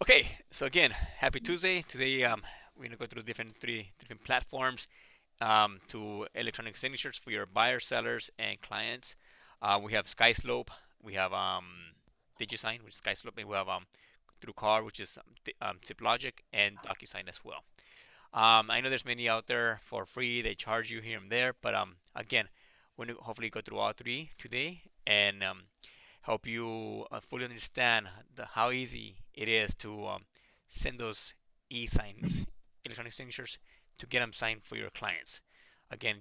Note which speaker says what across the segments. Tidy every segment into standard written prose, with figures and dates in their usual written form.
Speaker 1: Okay, so again, happy Tuesday. Today, we're gonna go through three different platforms to electronic signatures for your buyers, sellers, and clients. We have SkySlope, we have DigiSign, which is SkySlope, and we have TrueCar, which is TipLogic, and DocuSign as well. I know there's many out there for free. They charge you here and there, but again, we're gonna hopefully go through all three today and help you fully understand how easy it is to send those e-signs, electronic signatures, to get them signed for your clients. Again,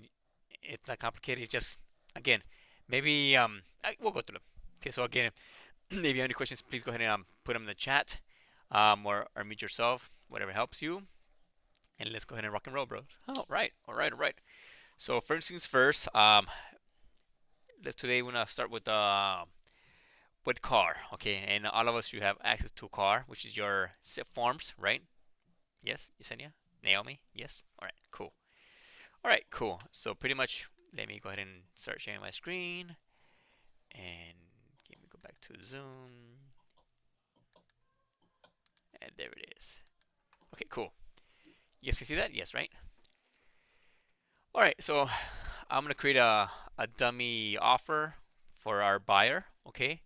Speaker 1: it's not complicated. It's just, again, maybe we'll go through them. Okay, so again, if you have any questions, please go ahead and put them in the chat, or mute yourself, whatever helps you. And let's go ahead and rock and roll, bro. All right, all right, all right. So first things first. Let's today we're gonna start with car. Okay, and all of us you have access to car, which is your SIP forms, right? Yes, Yesenia, Naomi. Yes. All right, cool. All right, cool. So pretty much, let me go ahead and start sharing my screen, and let me go back to Zoom, and there it is. Okay, cool. You guys can see that? Yes, right? All right, so I'm gonna create a dummy offer for our buyer. Okay,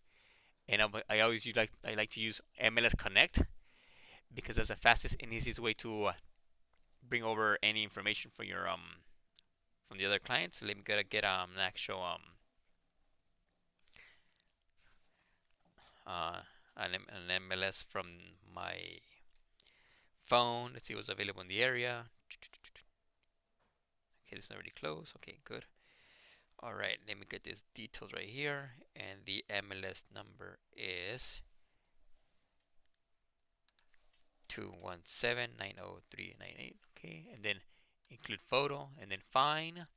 Speaker 1: and I like to use MLS Connect because that's the fastest and easiest way to bring over any information for your from the other clients. So let me get an actual uh an MLS from my phone. Let's see what's available in the area. Okay, it's already closed. Okay, good. All right, let me get these details right here, and the MLS number is 217-90398. Okay, and then include photo, and then fine.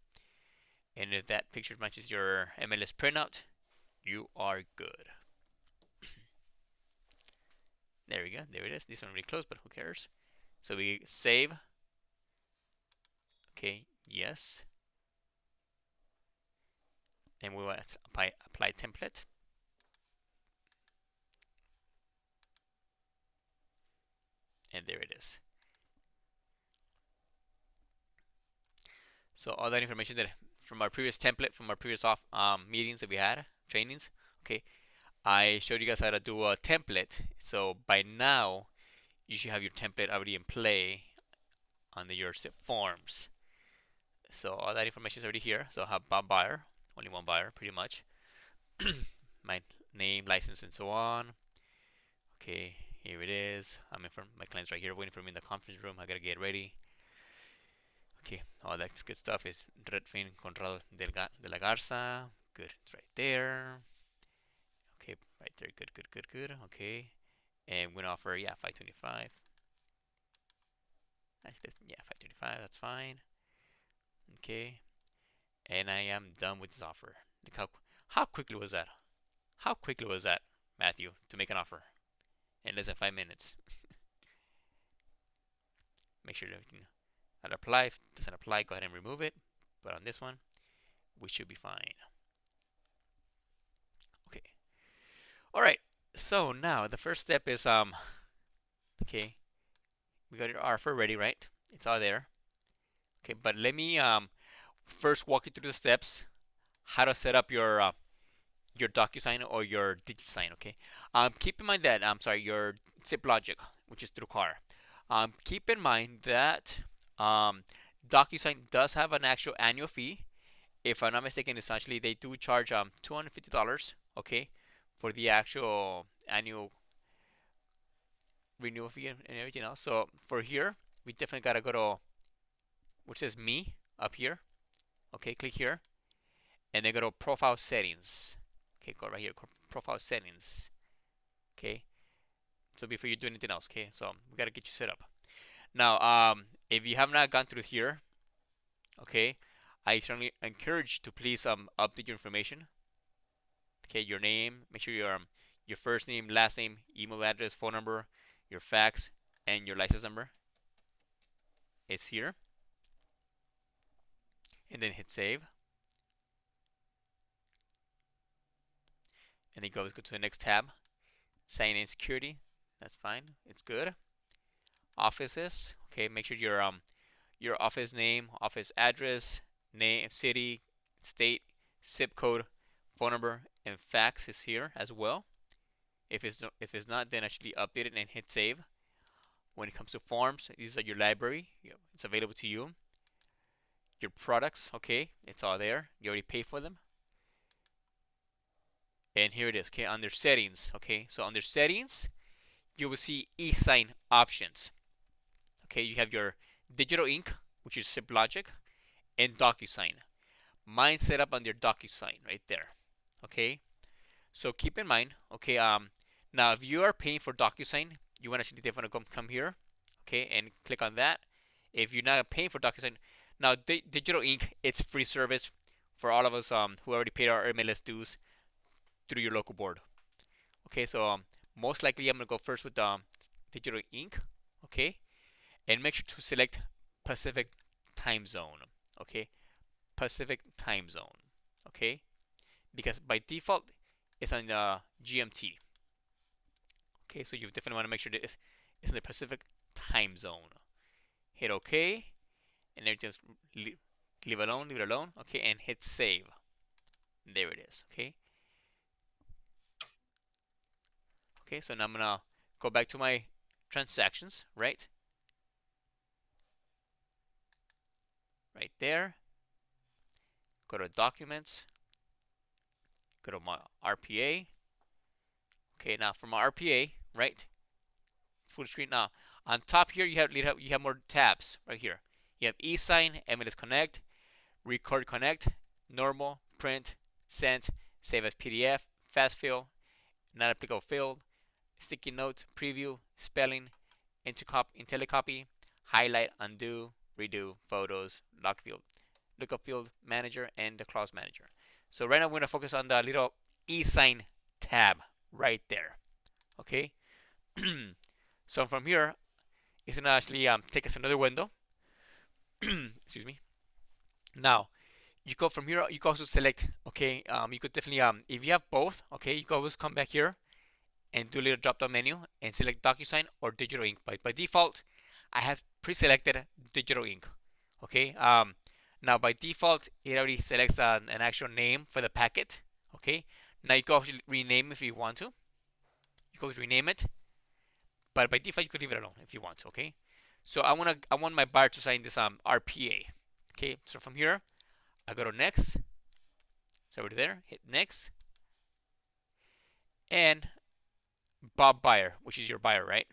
Speaker 1: And if that picture matches your MLS printout, you are good. There we go. There it is. This one really close, but who cares? So we save. Okay, yes. And we want to apply template. And there it is. So all that information that from our previous template, from our previous off meetings that we had, trainings. Okay, I showed you guys how to do a template. So by now, you should have your template already in play under your SIP forms. So all that information is already here. So I have Bob buyer, only one buyer, pretty much. My name, license, and so on. Okay, here it is. I'm in front. My client's right here, waiting for me in the conference room. I gotta get ready. Okay, all that good stuff is Redfin Conrado de la Garza. Good, it's right there. Okay, right there. Good, good, good, good. Okay, and we're gonna offer, yeah, 525. Actually, yeah, 525. That's fine. Okay, and I am done with this offer. Look how quickly was that? How quickly was that, Matthew, to make an offer in less than 5 minutes? Make sure that everything that apply. If it doesn't apply, go ahead and remove it. But on this one, we should be fine. Okay. All right. So now the first step is okay, we got our offer ready, right? It's all there. Okay, but let me first walk you through the steps how to set up your DocuSign or your DigiSign. Okay. Keep in mind that I'm sorry, your ZipLogic, which is through car. Keep in mind that DocuSign does have an actual annual fee. If I'm not mistaken, essentially they do charge $250, okay, for the actual annual renewal fee and everything else. So for here, we definitely gotta go to which says me up here. Okay, click here, and then go to profile settings. Okay, go right here, profile settings. Okay, so before you do anything else, okay, so we gotta get you set up. Now, if you have not gone through here, okay, I strongly encourage you to please update your information. Okay, your name, make sure your first name, last name, email address, phone number, your fax, and your license number. It's here, and then hit save, and then go to the next tab, sign in security. That's fine. It's good. Offices. Okay, make sure your office name, office address, name, city, state, zip code, phone number, and fax is here as well. If it's not, then actually update it and hit save. When it comes to forms, these are your library. It's available to you. Your products, okay, it's all there. You already pay for them. And here it is, okay, under settings, okay. So under settings, you will see e-sign options. Okay, you have your digital ink, which is ZipLogic, and DocuSign. Mine set up under DocuSign right there. Okay, so keep in mind, okay, now if you are paying for DocuSign, you want to actually definitely come here, okay, and click on that. If you're not paying for DocuSign, now Digital Ink, it's free service for all of us who already paid our MLS dues through your local board. Okay, so most likely I'm gonna go first with Digital Ink, okay, and make sure to select Pacific time zone, okay, Pacific time zone, okay, because by default it's on GMT. Okay, so you definitely want to make sure that it's in the Pacific time zone. Hit OK, and then just leave it alone, okay, and hit save. There it is, okay. Okay, so now I'm gonna go back to my transactions, right? Right there. Go to documents. Go to my RPA. Okay, now from my RPA, right? Full screen. Now on top here, you have more tabs right here. You have e-sign, MLS Connect, Record Connect, Normal, Print, Send, Save as PDF, Fast Fill, Not Applicable Field, Sticky Notes, Preview, Spelling, IntelliCopy, Highlight, Undo, Redo, Photos, Lookup Field Manager, and the Clause Manager. So right now we're going to focus on the little e-sign tab right there. Okay. So from here, it's going to actually take us to another window. Excuse me. Now, you go from here, you can also select, okay, you could definitely, if you have both, okay, you can always come back here and do a little drop down menu and select DocuSign or Digital Ink. By default, I have pre-selected Digital Ink, okay. Now by default, it already selects an actual name for the packet, okay. Now you can also rename if you want to. You can always rename it, but by default, you could leave it alone if you want to, okay. So I want my buyer to sign this RPA, okay. So from here, I go to next. So over there, hit next, and Bob Buyer, which is your buyer, right?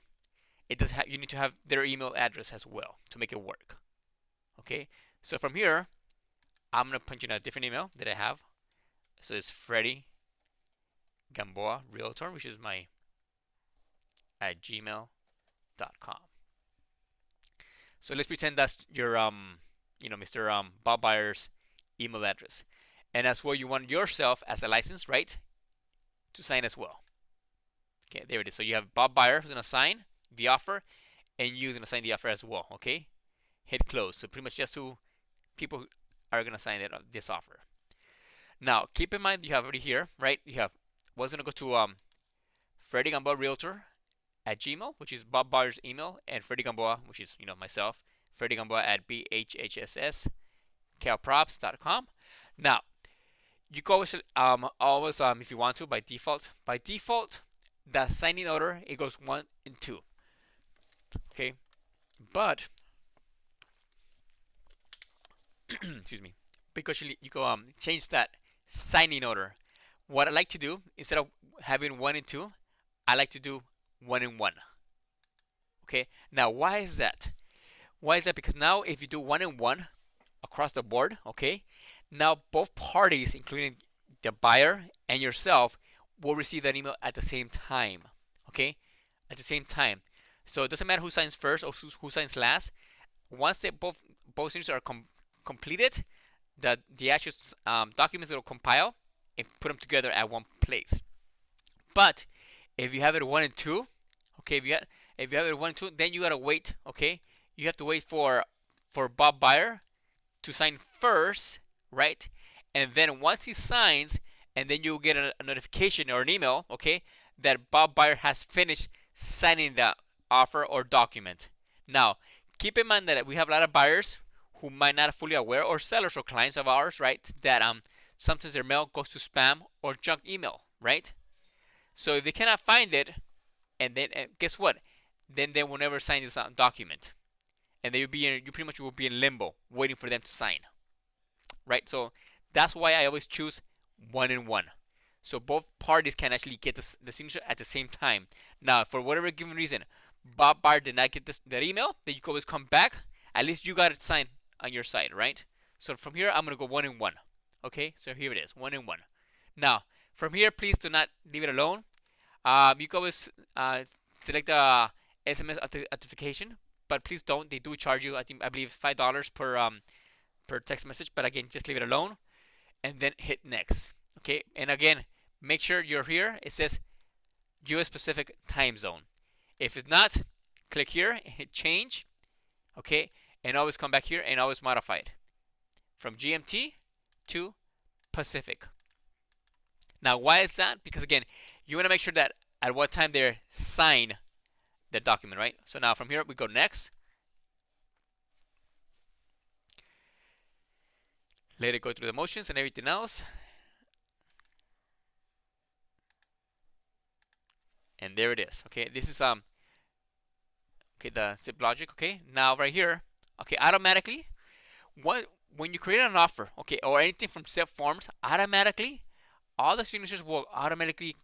Speaker 1: It does have, you need to have their email address as well to make it work. Okay, so from here, I'm gonna punch in a different email that I have. So it's Freddy Gamboa Realtor, which is my at gmail.com. So let's pretend that's your Mr. Bob Buyer's email address, and as well you want yourself as a license, right, to sign as well. Okay, there it is. So you have Bob Buyer who's gonna sign the offer, and you're gonna sign the offer as well. Okay, hit close. So pretty much just two people who are gonna sign this offer. Now keep in mind you have already here, right? You have what's gonna go to Freddy Gamboa Realtor at Gmail, which is Bob Buyer's email, and Freddy Gamboa, which is myself, Freddy Gamboa at bhsscalprops.com. Now you can always if you want to by default the signing order, it goes 1 and 2. Okay, but excuse me, because you go change that signing order. What I like to do, instead of having 1 and 2, I like to do 1 and 1. Okay, now why is that? Because now if you do 1 and 1 across the board, okay, now both parties, including the buyer and yourself, will receive that email at the same time. Okay, at the same time. So it doesn't matter who signs first or who signs last. Once they both signatures are completed, the actual documents will compile and put them together at one place. But if you have it 1 and 2, okay, if you have it 1 and 2, then you gotta wait. Okay, you have to wait for Bob Buyer to sign first, right? And then once he signs, and then you'll get a notification or an email, okay, that Bob Buyer has finished signing the offer or document. Now, keep in mind that we have a lot of buyers who might not fully aware, or sellers or clients of ours, right, that sometimes their mail goes to spam or junk email, right? So if they cannot find it, and then guess what? Then they will never sign this document, and they will be you pretty much will be in limbo, waiting for them to sign, right? So that's why I always choose one in one, so both parties can actually get the signature at the same time. Now, for whatever given reason, Bob Barr did not get that email, then you can always come back. At least you got it signed on your side, right? So from here, I'm gonna go one in one. Okay, so here it is, one in one. Now, from here, please do not leave it alone. You can always select a SMS authentication, but please don't. They do charge you. I believe $5 per text message. But again, just leave it alone, and then hit next. Okay, and again, make sure you're here. It says U.S. Pacific time zone. If it's not, click here and hit change. Okay, and always come back here and always modify it from GMT to Pacific. Now, why is that? Because again, you want to make sure that at what time they sign the document, right? So now from here we go next. Let it go through the motions and everything else. And there it is. Okay, this is okay, the zip logic. Okay, now right here, okay, automatically, when you create an offer, okay, or anything from Zip Forms, automatically all the signatures will automatically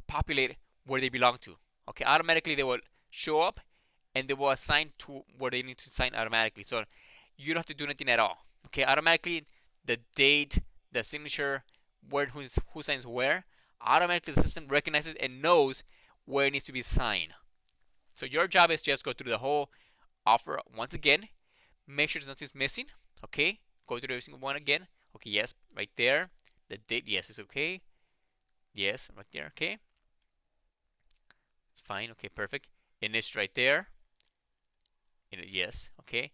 Speaker 1: populate where they belong to. Okay, automatically they will show up and they will assign to where they need to sign automatically. So you don't have to do anything at all. Okay, automatically the date, the signature, who signs where, automatically the system recognizes and knows where it needs to be signed. So your job is just go through the whole offer once again. Make sure nothing's missing. Okay, go through every single one again. Okay, yes, right there. The date, yes, is okay. Yes, right there. Okay, it's fine. Okay, perfect. And it's right there. And yes, okay.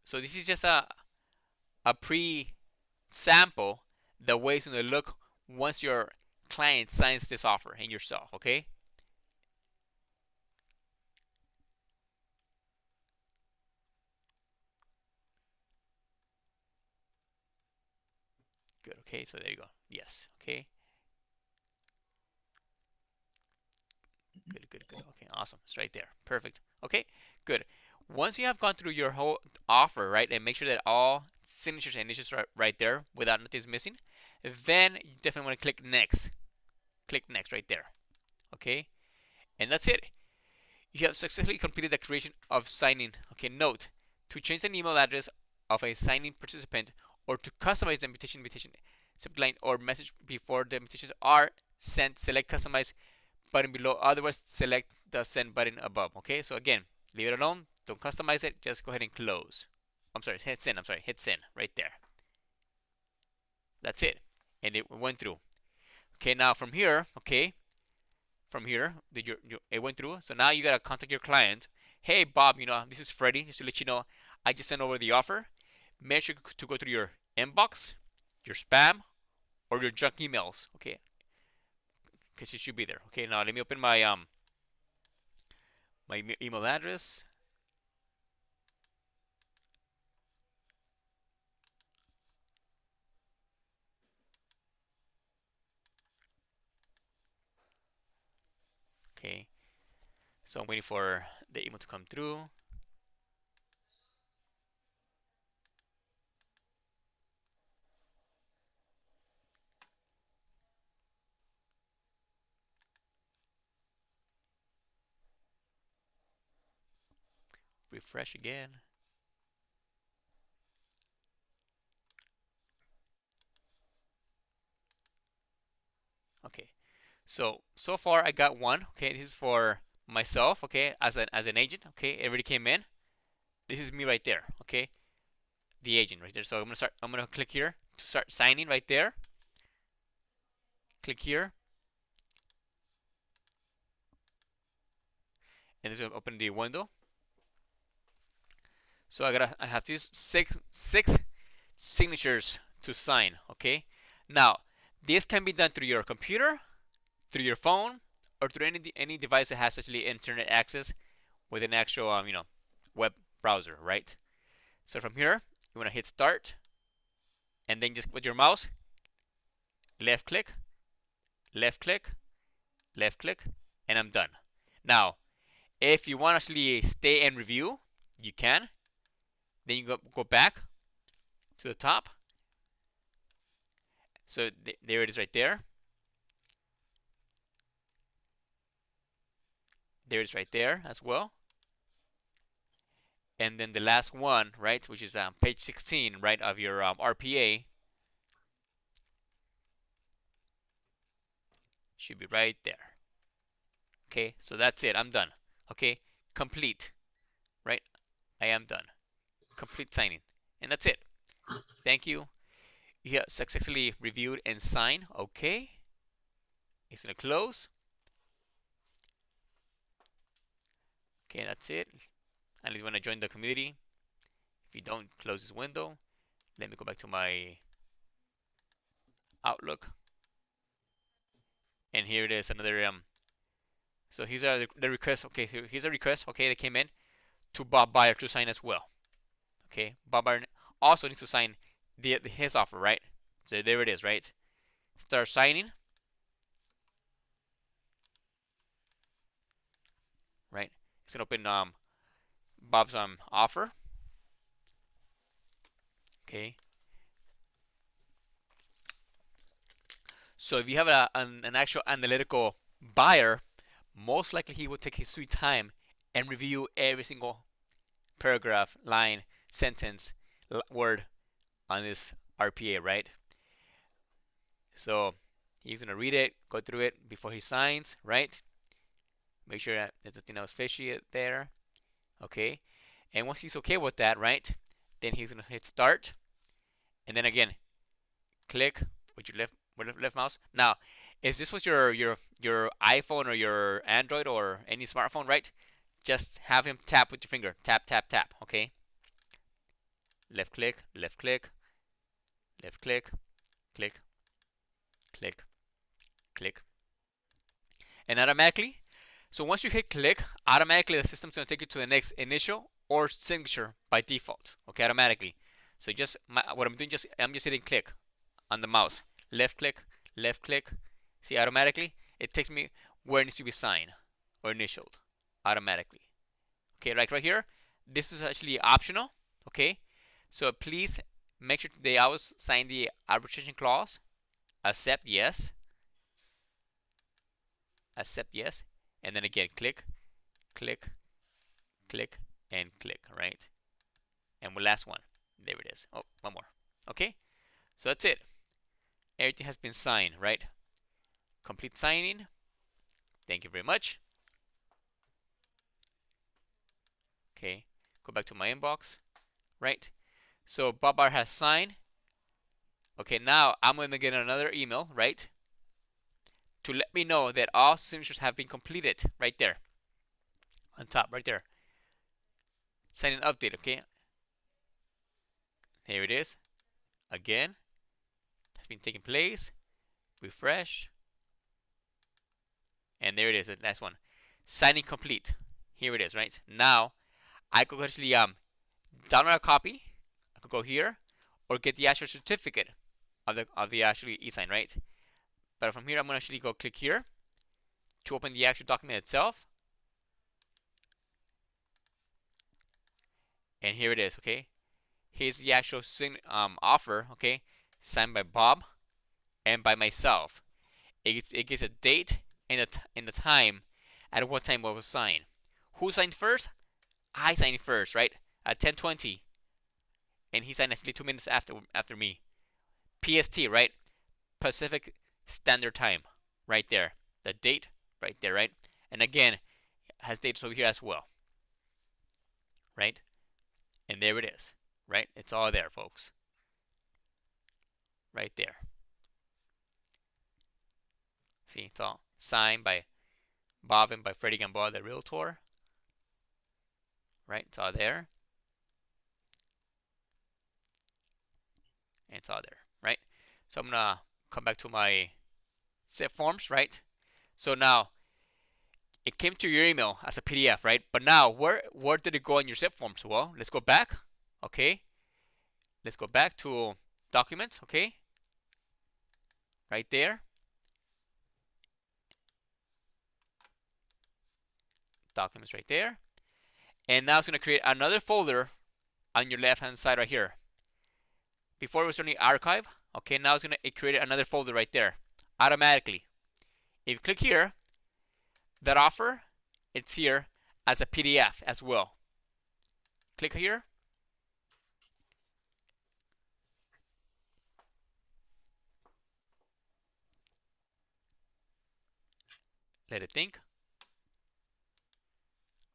Speaker 1: So this is just a pre-sample the way it's going to look once your client signs this offer and yourself. Okay. Good. Okay, so there you go. Yes. Okay. Good, good, good. Okay, awesome. It's right there. Perfect. Okay, good. Once you have gone through your whole offer, right, and make sure that all signatures and initials are right there without nothing's missing, then you definitely want to click next. Click next right there. Okay, and that's it. You have successfully completed the creation of signing. Okay, note, to change an email address of a signing participant or to customize the invitation subject line or message before the invitations are sent, select customize button below. Otherwise, select the send button above. Okay, so again, leave it alone. Don't customize it. Just go ahead and close. I'm sorry, hit send. I'm sorry, hit send right there. That's it, and it went through. Okay, now from here, okay, from here, it went through. So now you gotta contact your client. Hey Bob, this is Freddie. Just to let you know, I just sent over the offer. Make sure to go through your inbox, your spam, or your junk emails. Okay, because it should be there. Okay, now let me open my my email address. Okay, so I'm waiting for the email to come through. Refresh again. Okay, so far I got one. Okay, this is for myself. Okay, as an agent. Okay, it already came in. This is me right there. Okay, the agent right there. So I'm gonna click here to start signing right there. Click here, and this will open the window. So I have these six signatures to sign. Okay, now this can be done through your computer, through your phone, or through any device that has actually internet access with an actual web browser, right? So from here, you want to hit start, and then just with your mouse, left click, left click, left click, and I'm done. Now, if you want to actually stay and review, you can. Then you go back to the top. So there it is right there. There it is right there as well. And then the last one, right, which is page 16, right, of your RPA, should be right there. Okay, so that's it. I'm done. Okay, complete, right? I am done. Complete signing. And that's it. Thank you. You have successfully reviewed and signed. Okay. It's going to close. Okay, that's it. At least when I join the community. If you don't, close this window. Let me go back to my Outlook. And here it is, another so here's the request. Okay, so here's a request. Okay, that came in to Bob Buyer to sign as well. Okay, Bob Buyer also needs to sign his offer, right? So there it is, right? Start signing, right? It's gonna open Bob's offer. Okay. So if you have an actual analytical buyer, most likely he will take his sweet time and review every single paragraph, line, sentence, word on this RPA, right? So he's gonna read it, go through it before he signs, right? Make sure that there's nothing else fishy there, okay? And once he's okay with that, right, then he's gonna hit start, and then again, click with your left mouse. Now, if this was your iPhone or your Android or any smartphone, right, just have him tap with your finger, tap tap tap, okay? Left click, left click, left click, click, click, click, and automatically. So once you hit click, automatically the system's gonna take you to the next initial or signature by default, okay, automatically. So just what I'm doing, I'm just hitting click on the mouse, left click, left click. See, automatically it takes me where it needs to be signed or initialed automatically. Okay, like right here, this is actually optional. Okay, so please make sure they always sign the arbitration clause. Accept yes, accept yes, and then again click, click, click, and click, right? And the last one, there it is. Oh, one more. Okay, so that's it. Everything has been signed, right? Complete signing. Thank you very much. Okay, go back to my inbox, right? So Bob Bar has signed. Okay, now I'm going to get another email, right? To let me know that all signatures have been completed, right there. On top, right there. Sign in update, okay? Here it is. Again, has been taking place. Refresh. And there it is, the last one. Signing complete. Here it is, right? Now, I could actually download a copy. I could go here, or get the actual certificate of the actually e-sign, right? But from here, I'm gonna actually go click here to open the actual document itself. And here it is, okay? Here's the actual offer, okay? Signed by Bob and by myself. It gives a date and the time at what time it was signed. Who signed first? I signed first, right? At 10:20, and he signed actually 2 minutes after me. PST, right? Pacific Standard Time, right there. The date, right there, right? And again, has dates over here as well, right? And there it is, right? It's all there, folks. Right there. See, it's all signed by Bob and by Freddie Gamboa, the realtor. Right? It's all there. And it's all there, right? So I'm gonna come back to my set forms, right? So now, it came to your email as a PDF, right? But now, where did it go in your zip forms? Well, let's go back. Okay, let's go back to documents. Okay, right there, documents right there. And now it's going to create another folder on your left hand side right here. Before it was only archive. Okay, now it's going to create another folder right there automatically. If you click here, that offer, it's here as a PDF as well. Click here. Let it think.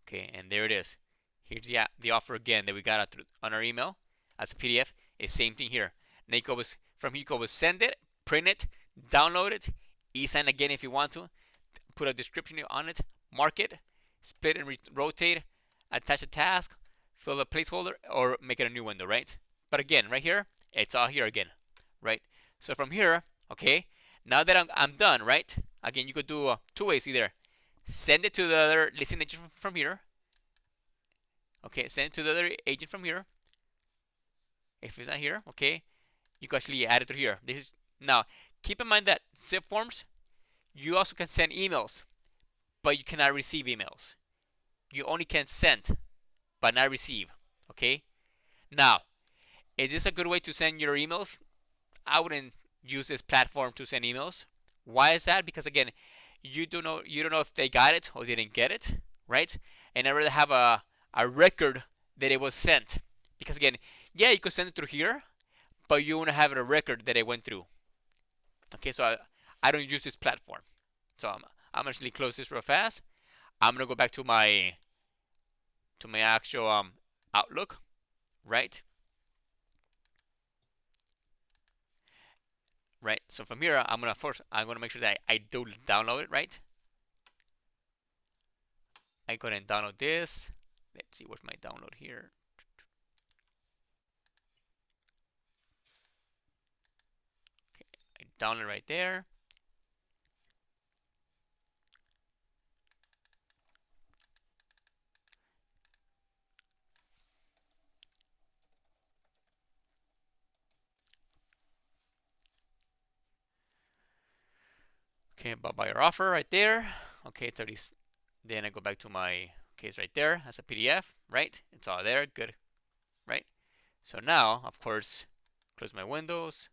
Speaker 1: Okay, and there it is. Here's the offer again that we got on our email as a PDF. It's same thing here. Now you go with, from here you go with send it, print it, download it, e-sign again if you want to, put a description on it, mark it, split and rotate, attach a task, fill a placeholder, or make it a new window, right? But again, right here, it's all here again, right? So from here, okay, now that I'm done, right? Again, you could do two ways either. Send it to the other listing agent from here. Okay, send it to the other agent from here. If it's not here, okay, you can actually add it to here. This is now. Keep in mind that zip forms, you also can send emails, but you cannot receive emails. You only can send, but not receive. Okay. Now, is this a good way to send your emails? I wouldn't use this platform to send emails. Why is that? Because again, you don't know if they got it or they didn't get it, right? And I'd rather have a record that it was sent. Because again, yeah, you could send it through here, but you want to have a record that it went through. Okay, so I don't use this platform. So I'm actually close this real fast. I'm gonna go back to my actual Outlook, right? Right. So from here, I'm gonna make sure that I do download it, right? I go ahead and download this. Let's see what's my download here. Okay, I download right there. Okay, buyer offer right there. Okay, it's already. Then I go back to my case right there as a PDF, right? It's all there, good, right? So now, of course, close my windows.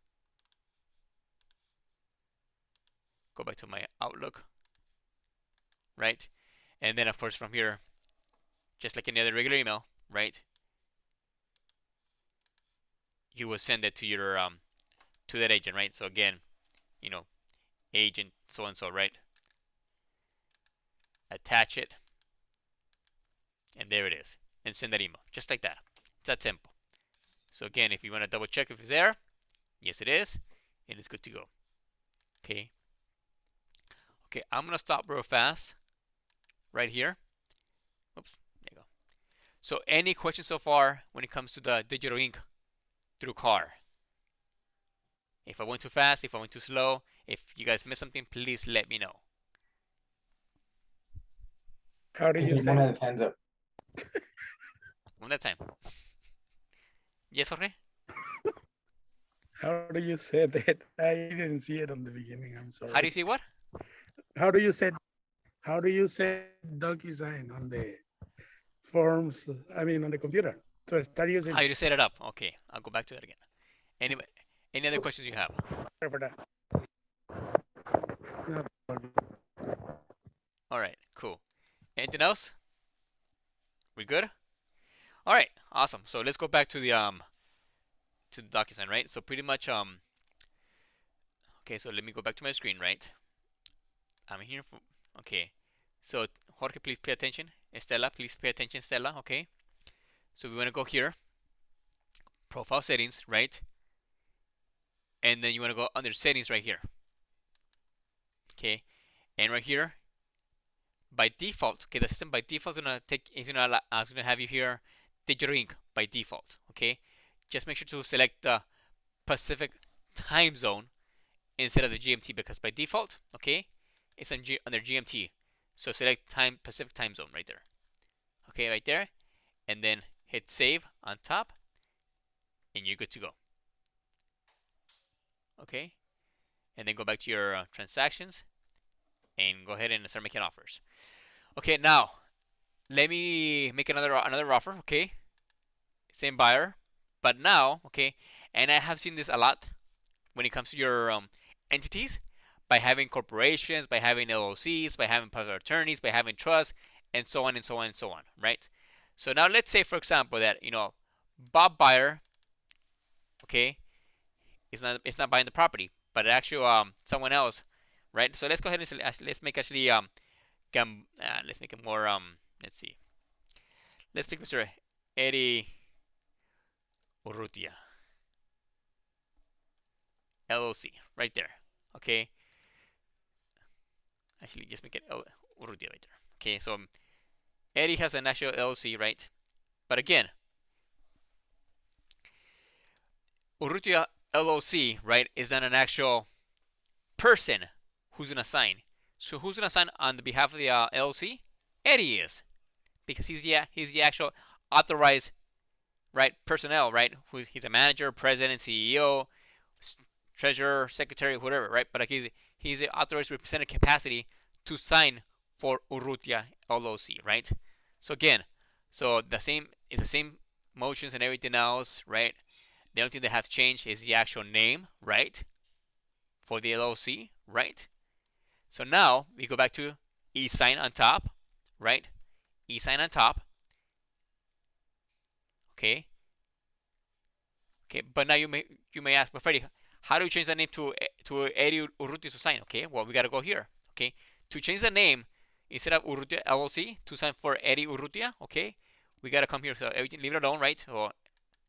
Speaker 1: Go back to my Outlook, right? And then, of course, from here, just like any other regular email, right? You will send it to your to that agent, right? So again, you know, agent so and so, right? Attach it, and there it is, and send that email just like that. It's that simple. So again, if you want to double check if it's there, yes, it is, and it's good to go. Okay. Okay, I'm gonna stop real fast right here. Oops, there you go. So any questions so far when it comes to the digital ink through car? If I went too fast, if I went too slow, if you guys missed something, please let me know.
Speaker 2: How do you say?
Speaker 3: Hands up.
Speaker 1: One at a time. Yes, Jorge?
Speaker 2: How do you say that? I didn't see it on the beginning. I'm sorry.
Speaker 1: How do you see what?
Speaker 2: How do you say DocuSign on the forms? I mean, on the computer. So start using.
Speaker 1: How you set it up? Okay, I'll go back to that again. Any other questions you have?
Speaker 2: Sorry for that. No.
Speaker 1: All right, cool. Anything else? We good? All right, awesome. So let's go back to the DocuSign, right? So pretty much okay, so let me go back to my screen, right? I'm here for okay. So Jorge, please pay attention. Estela, please pay attention, Stella, okay? So we want to go here, profile settings, right? And then you want to go under settings right here. Okay, and right here, by default, okay, the system by default is gonna have you here digital ink by default. Okay, just make sure to select the Pacific time zone instead of the GMT because by default, okay, it's under GMT. So select Pacific time zone right there. Okay, right there. And then hit save on top, and you're good to go. Okay, and then go back to your transactions and go ahead and start making offers. Okay, now let me make another offer. Okay, same buyer, but now, okay, and I have seen this a lot when it comes to your entities, by having corporations, by having LLCs, by having power of attorneys, by having trusts, and so on and so on and so on, right? So now let's say, for example, that Bob Buyer, okay, it's not buying the property, but actually someone else, right? So let's go ahead and let's make actually let's make it more let's see, let's pick Mr. Eddie Urrutia LLC right there, okay. Actually, just make it Urrutia right there. Okay, so Eddie has an actual LLC, right? But again, Urrutia LLC, right, is not an actual person who's gonna sign. So who's gonna sign on the behalf of the LLC? Eddie is, because he's the actual authorized, right, personnel, right? He's a manager, president, CEO, treasurer, secretary, whatever, right? But like he's the authorized representative capacity to sign for Urrutia LLC, right? So again, so it's the same motions and everything else, right? The only thing that has changed is the actual name, right? For the LLC, right? So now we go back to e-sign on top, right? E-sign on top. Okay. Okay, but now you may ask, but Freddy, how do you change the name to Eddie Urrutia to sign? Okay, well we gotta go here. Okay, to change the name, instead of Urrutia LLC to sign for Eddie Urrutia, okay, we gotta come here. So everything, leave it alone, right? So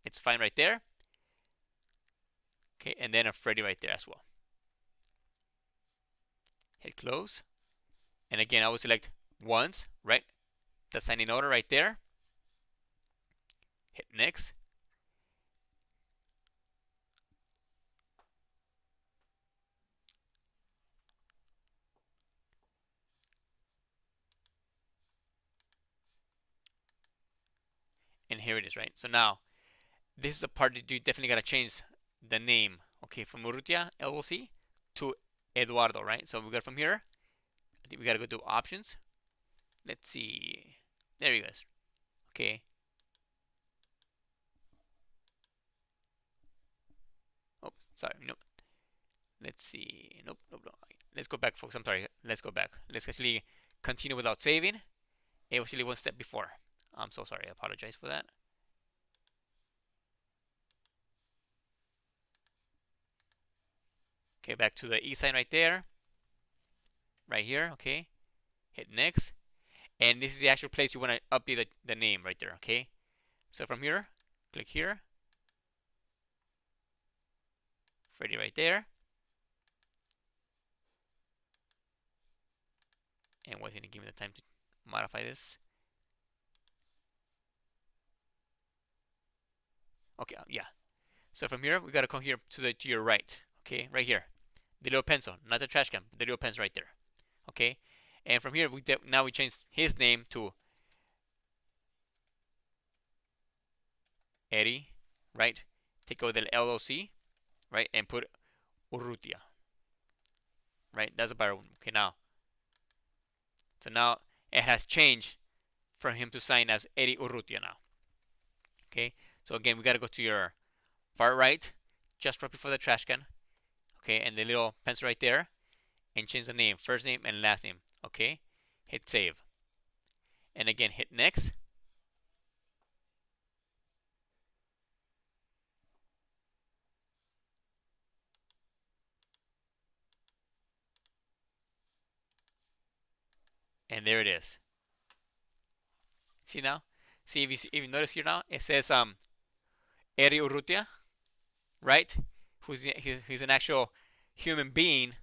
Speaker 1: it's fine right there. Okay, and then a Freddy right there as well. Hit close, and again I will select once, right? The signing order right there. Hit next. And here it is, right? So now this is a part that you definitely gotta change the name, okay, from Urrutia LLC to Eduardo, right? So we got from here, I think we gotta go to options. Let's see, there you go. Okay. Oh, sorry, nope. Let's see, nope. Let's go back, folks. I'm sorry. Let's go back. Let's actually continue without saving. It was actually one step before. I'm so sorry. I apologize for that. Okay, back to the e-sign right there. Right here, okay. Hit next. And this is the actual place you want to update the name right there, okay? So from here, click here. Freddy right there. And what's going to give me the time to modify this? Okay, yeah. So from here, we got to come here to your right, okay? Right here. The little pencil, not the trash can, the little pencil right there, okay? And from here, now we change his name to Eddie, right? Take over the LLC, right? And put Urrutia, right? That's a better one. Okay, now. So now it has changed from him to sign as Eddie Urrutia now. Okay, so again, we got to go to your far right, just right before the trash can. Okay, and the little pencil right there, and change the name, first name and last name. Okay, hit save. And again, hit next. And there it is. See now? See if you notice here now, it says Eddie Urrutia, right? He's an actual human being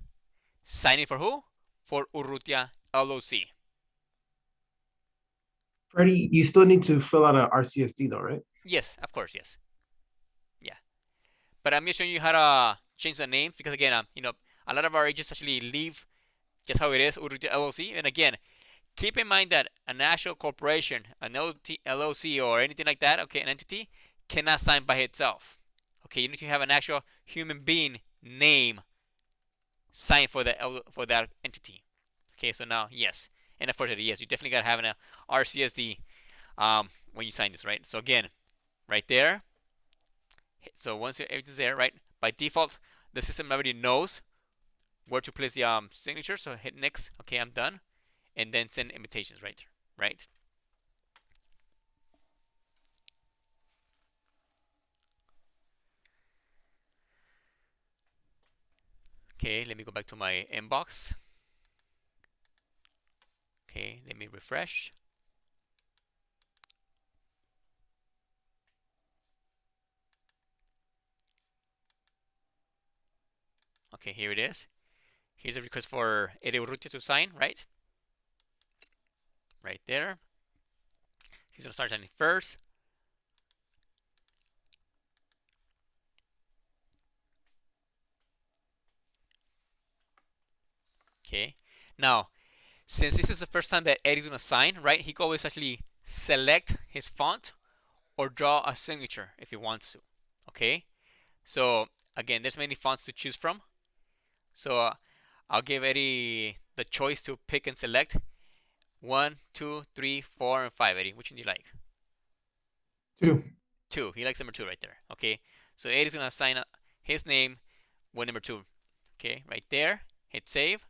Speaker 1: signing for who? For Urrutia LLC.
Speaker 3: Freddie, you still need to fill out a RCSD though, right?
Speaker 1: Yes, of course, yes. Yeah. But I'm just showing you how to change the name because again, a lot of our agents actually leave just how it is, Urrutia LLC. And again, Keep in mind that a national corporation, an LLC, or anything like that, okay, an entity, cannot sign by itself. Okay, you need to have an actual human being name sign for that entity. Okay, so now yes, and unfortunately yes, you definitely gotta have an RCSD when you sign this, right? So again, right there. So once everything's there, right, by default, the system already knows where to place the signature. So hit next. Okay, I'm done, and then send invitations right there, right? Okay, let me go back to my inbox. Okay, let me refresh. Okay, here it is. Here's a request for Eddie Urrutia to sign, right? Right there. He's gonna start signing first. Okay. Now, since this is the first time that Eddie's gonna sign, right? He can always actually select his font or draw a signature if he wants to. Okay. So again, there's many fonts to choose from. So I'll give Eddie the choice to pick and select 1, 2, 3, 4, and 5. Eddie, which one do you like?
Speaker 3: 2.
Speaker 1: 2. He likes number 2 right there. Okay. So Eddie's gonna sign his name with number 2. Okay, right there. Hit save.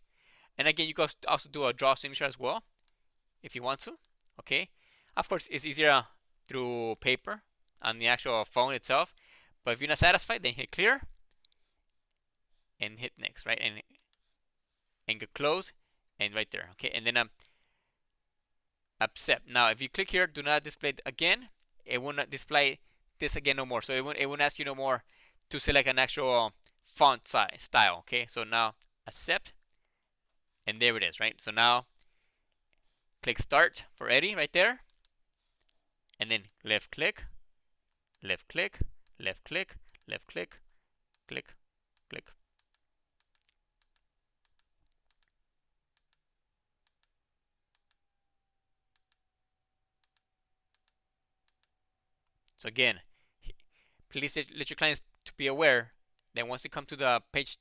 Speaker 1: And again, you can also do a draw signature as well if you want to. Okay. Of course, it's easier through paper on the actual phone itself. But if you're not satisfied, then hit clear and hit next, right? And go close and right there. Okay. And then accept. Now, if you click here, do not display it again. It will not display this again no more. So it won't ask you no more to select an actual font size style. Okay. So now accept. And there it is, right? So now click start for Eddie right there. And then left click, left click, left click, left click, click, click. So again, please let your clients to be aware that once you come to the page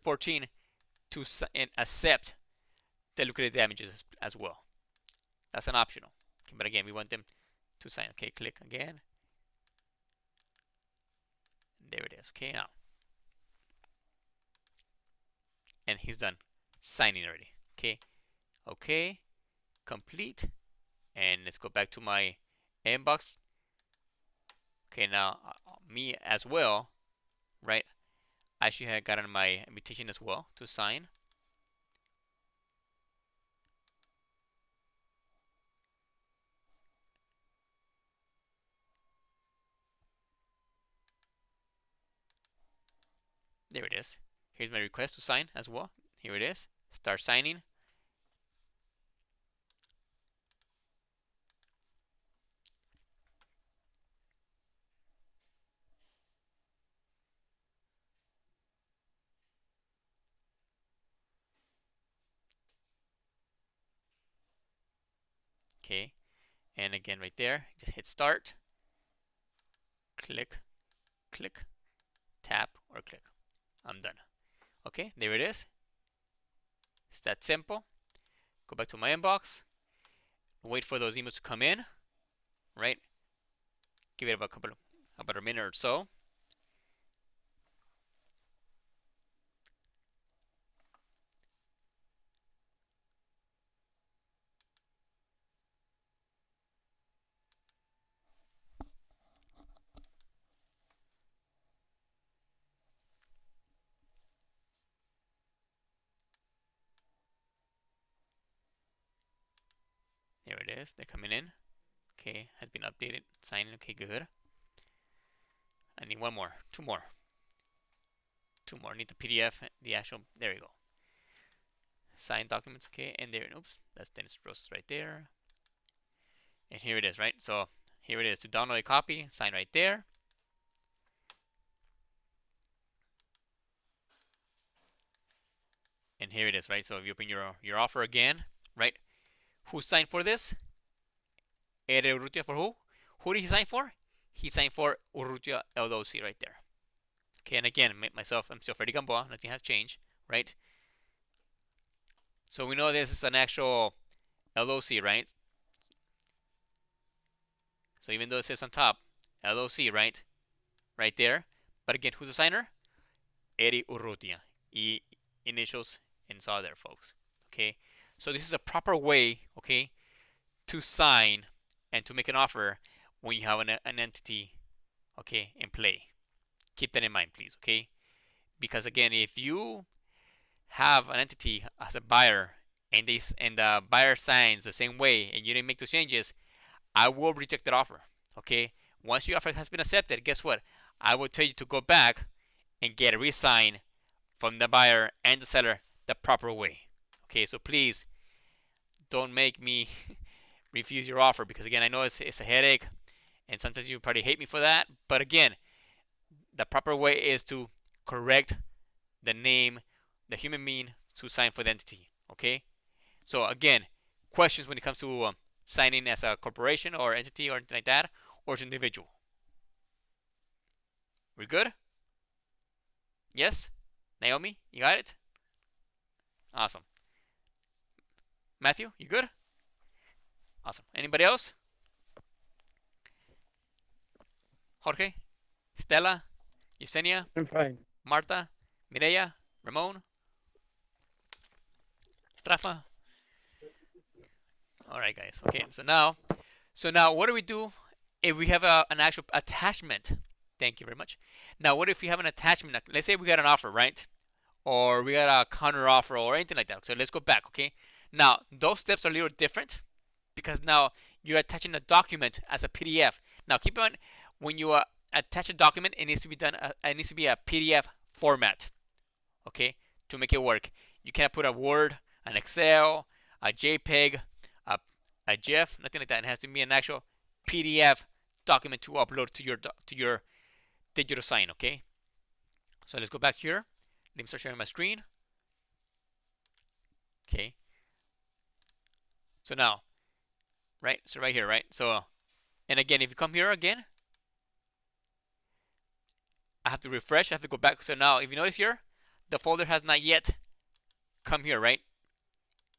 Speaker 1: 14 to accept the liquidated damages as well. That's an optional. Okay, but again, we want them to sign. Okay, click again. There it is. Okay, now. And he's done signing already. Okay, okay, complete. And let's go back to my inbox. Okay, now me as well, right? I should have gotten my invitation as well to sign. There it is. Here's my request to sign as well. Here it is. Start signing. Okay, and again right there, just hit start. Click, click, tap, or click. I'm done. Okay, there it is. It's that simple. Go back to my inbox. Wait for those emails to come in. Right. Give it about a minute or so. There it is. They're coming in. Okay, has been updated. Signing. Okay, good. I need one more. Two more. Two more. I need the PDF. The actual. There you go. Signed documents. Okay, and there. Oops, that's Dennis Rose right there. And here it is, right? So here it is to download a copy. Sign right there. And here it is, right? So if you open your offer again, right? Who signed for this? Eddie Urrutia for who? Who did he sign for? He signed for Urrutia LLC right there. Okay, and again, myself, I'm still Freddy Gamboa. Nothing has changed, right? So we know this is an actual LLC, right? So even though it says on top, LLC, right? Right there. But again, who's the signer? Eddie Urrutia. Initials and it's all there, folks. Okay. So this is a proper way, okay, to sign and to make an offer when you have an entity, okay, in play. Keep that in mind, please, okay? Because again, if you have an entity as a buyer and the buyer signs the same way and you didn't make those changes, I will reject that offer. Okay. Once your offer has been accepted, guess what? I will tell you to go back and get a re-sign from the buyer and the seller the proper way. Okay. So please don't make me refuse your offer because again, I know it's a headache and sometimes you probably hate me for that. But again, the proper way is to correct the name, the human being to sign for the entity. Okay. So again, questions when it comes to signing as a corporation or entity or anything like that, or as an individual. We're good? Yes? Naomi, you got it? Awesome. Matthew, you good? Awesome. Anybody else? Jorge? Stella? Yesenia?
Speaker 2: I'm fine.
Speaker 1: Marta? Mireya? Ramon? Rafa? All right, guys. Okay, so now what do we do if we have an actual attachment? Thank you very much. Now, what if we have an attachment? Let's say we got an offer, right? Or we got a counter offer or anything like that. So let's go back, okay? Now, those steps are a little different because now you're attaching a document as a PDF. Now, keep in mind, when you attach a document, it needs to be done. It needs to be a PDF format, okay, to make it work. You can't put a Word, an Excel, a JPEG, a GIF, nothing like that. It has to be an actual PDF document to upload to your digital sign, okay? So let's go back here. Let me start sharing my screen. Okay. So now, right? So right here, right? So, and again, if you come here again, I have to refresh. I have to go back. So now, if you notice here, the folder has not yet come here, right?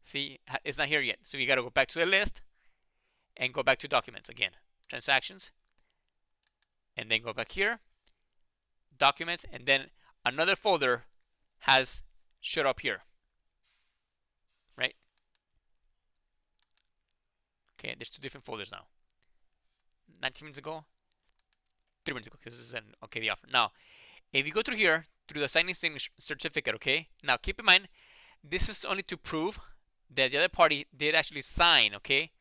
Speaker 1: See, it's not here yet. So you got to go back to the list and go back to documents again, transactions, and then go back here, documents, and then another folder has showed up here, right? Okay, there's two different folders now. 19 minutes ago, 3 minutes ago, because this is the offer. Now, if you go through here, through the signing certificate, okay? Now, keep in mind, this is only to prove that the other party did actually sign, okay?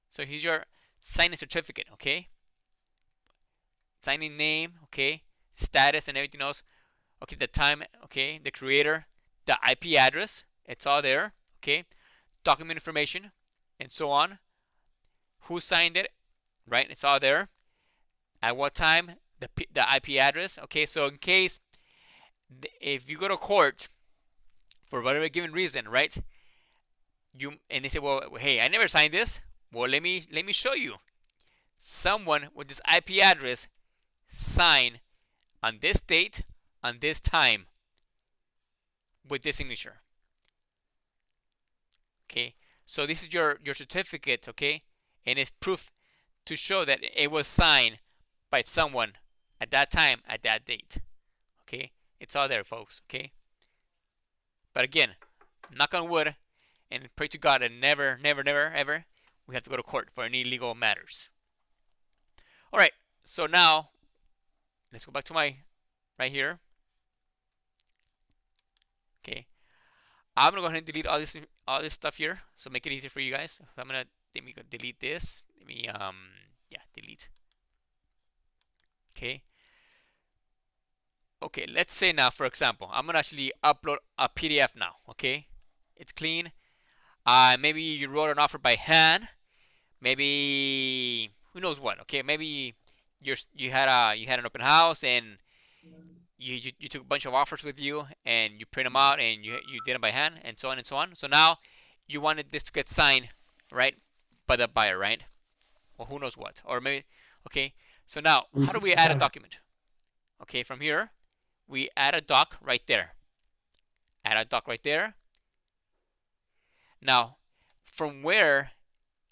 Speaker 1: So here's your signing certificate, okay? Signing name, okay? Status and everything else. Okay, the time, okay? The creator, the IP address, it's all there, okay? Document information, and so on. Who signed it, right? It's all there. At what time, the IP address, okay? So in case, if you go to court for whatever given reason, right? And they say, well, hey, I never signed this. Well, let me show you. Someone with this IP address signed on this date, on this time, with this signature. Okay, so this is your certificate, okay, and it's proof to show that it was signed by someone at that time, at that date. Okay, it's all there, folks. Okay, but again, knock on wood and pray to God and never, never, never, ever we have to go to court for any legal matters. All right, so now let's go back to my right here. Okay, I'm gonna go ahead and delete all this stuff here, so make it easier for you guys. So I'm gonna delete this. Let me delete. Okay. Okay, let's say now, for example, I'm gonna actually upload a PDF now. Okay, it's clean. Maybe you wrote an offer by hand. Maybe who knows what. Okay, maybe you had an open house and you took a bunch of offers with you and you print them out and you did them by hand and so on and so on. So now you wanted this to get signed, right, by the buyer, right? Or who knows what, or maybe, okay. So now, how do we add a document? Okay, from here, we add a doc right there. Add a doc right there. Now, from where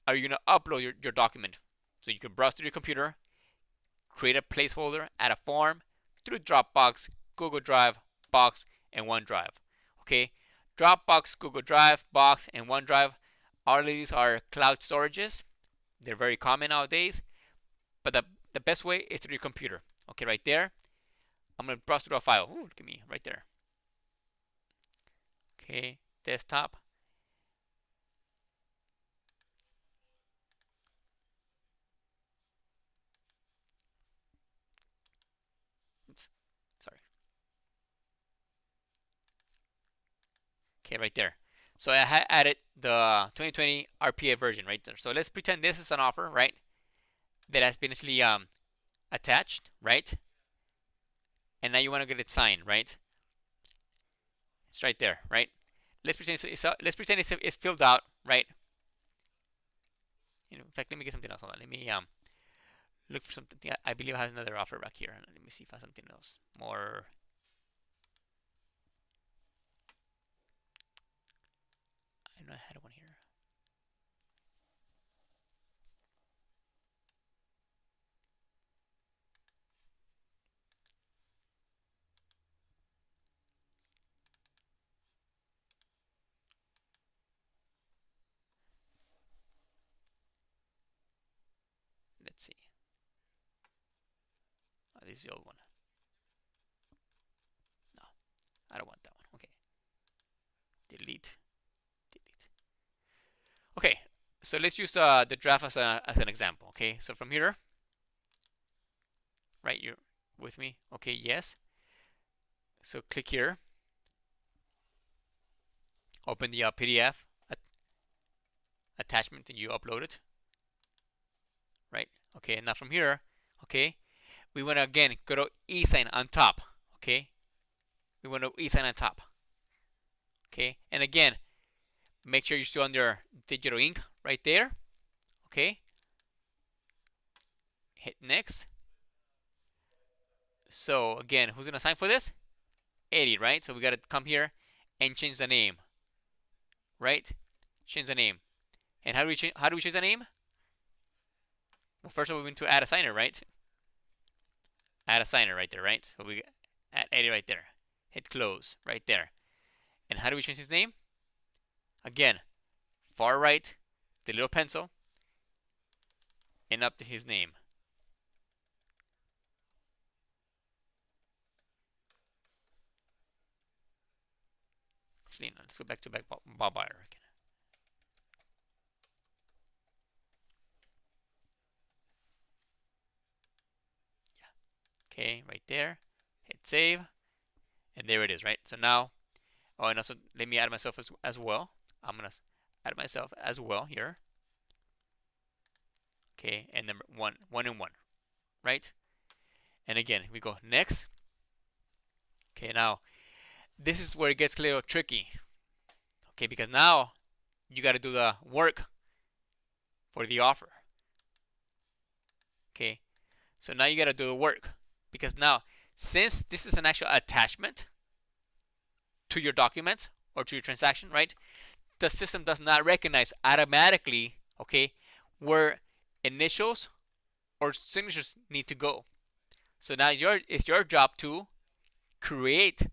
Speaker 1: are you going to upload your document? So you can browse through your computer, create a placeholder, add a form through Dropbox, Google Drive, Box, and OneDrive. Okay, Dropbox, Google Drive, Box, and OneDrive, all of these are cloud storages. They're very common nowadays, but the best way is through your computer. Okay, right there. I'm going to browse through a file. Ooh, look at me, right there. Okay, desktop. Oops, sorry. Okay, right there. So I added the 2020 RPA version right there. So let's pretend this is an offer, right? That has been actually attached, right? And now you want to get it signed, right? It's right there, right? Let's pretend it's filled out, right? In fact, let me get something else. Hold on. Let me look for something. Yeah, I believe I have another offer back here. Let me see if I have something else more. I know I had one here. Let's see. Oh, this is the old one. No, I don't want that one. Okay. Delete. Delete. Okay, so let's use the draft as an example. Okay, so from here, right, you're with me? Okay, yes. So click here. Open the PDF attachment and you upload it. Right? Okay, and now from here, okay, we want to again go to eSign on top. Okay, we want to eSign on top. Okay, and again, make sure you're still under digital ink right there. Okay, hit next. So again, who's gonna sign for this? Eddie, right? So we gotta come here and change the name. Right? Change the name. And how do we change the name? Well, first of all, we need to add a signer, right? Add a signer right there, right? So we add Eddie right there. Hit close right there. And how do we change his name? Again, far right, the little pencil, and up to his name. Actually, no, let's go back to Bob Buyer again. Yeah. Okay, right there. Hit save. And there it is, right? So now, oh, and also let me add myself as well. I'm going to add myself as well here. Okay, and number one and one, right? And again, we go next. Okay, now, this is where it gets a little tricky. Okay, because now you got to do the work for the offer. Okay, so now you got to do the work. Because now, since this is an actual attachment to your documents or to your transaction, right? The system does not recognize automatically, okay, where initials or signatures need to go. So now it's your job to create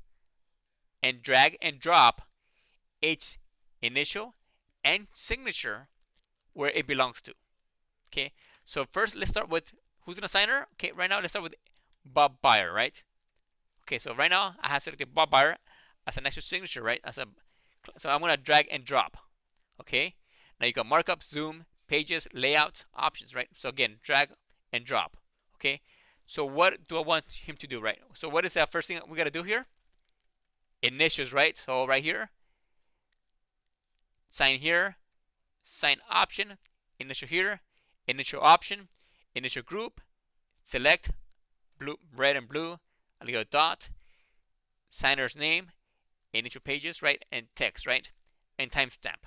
Speaker 1: and drag and drop each initial and signature where it belongs to. Okay, so first let's start with who's gonna sign her. Okay, right now let's start with Bob Buyer, right? Okay, so right now I have selected Bob Buyer as an actual signature, right? So I'm gonna drag and drop. Okay, now you got markup, zoom, pages, layouts, options, right? So again, drag and drop. Okay, so what do I want him to do, right? So what is that first thing we gotta do here? Initials, right? So right here, sign here, sign option, initial here, initial option, initial group, select, blue, red and blue, a little dot, signer's name, initial pages, right, and text, right, and timestamp,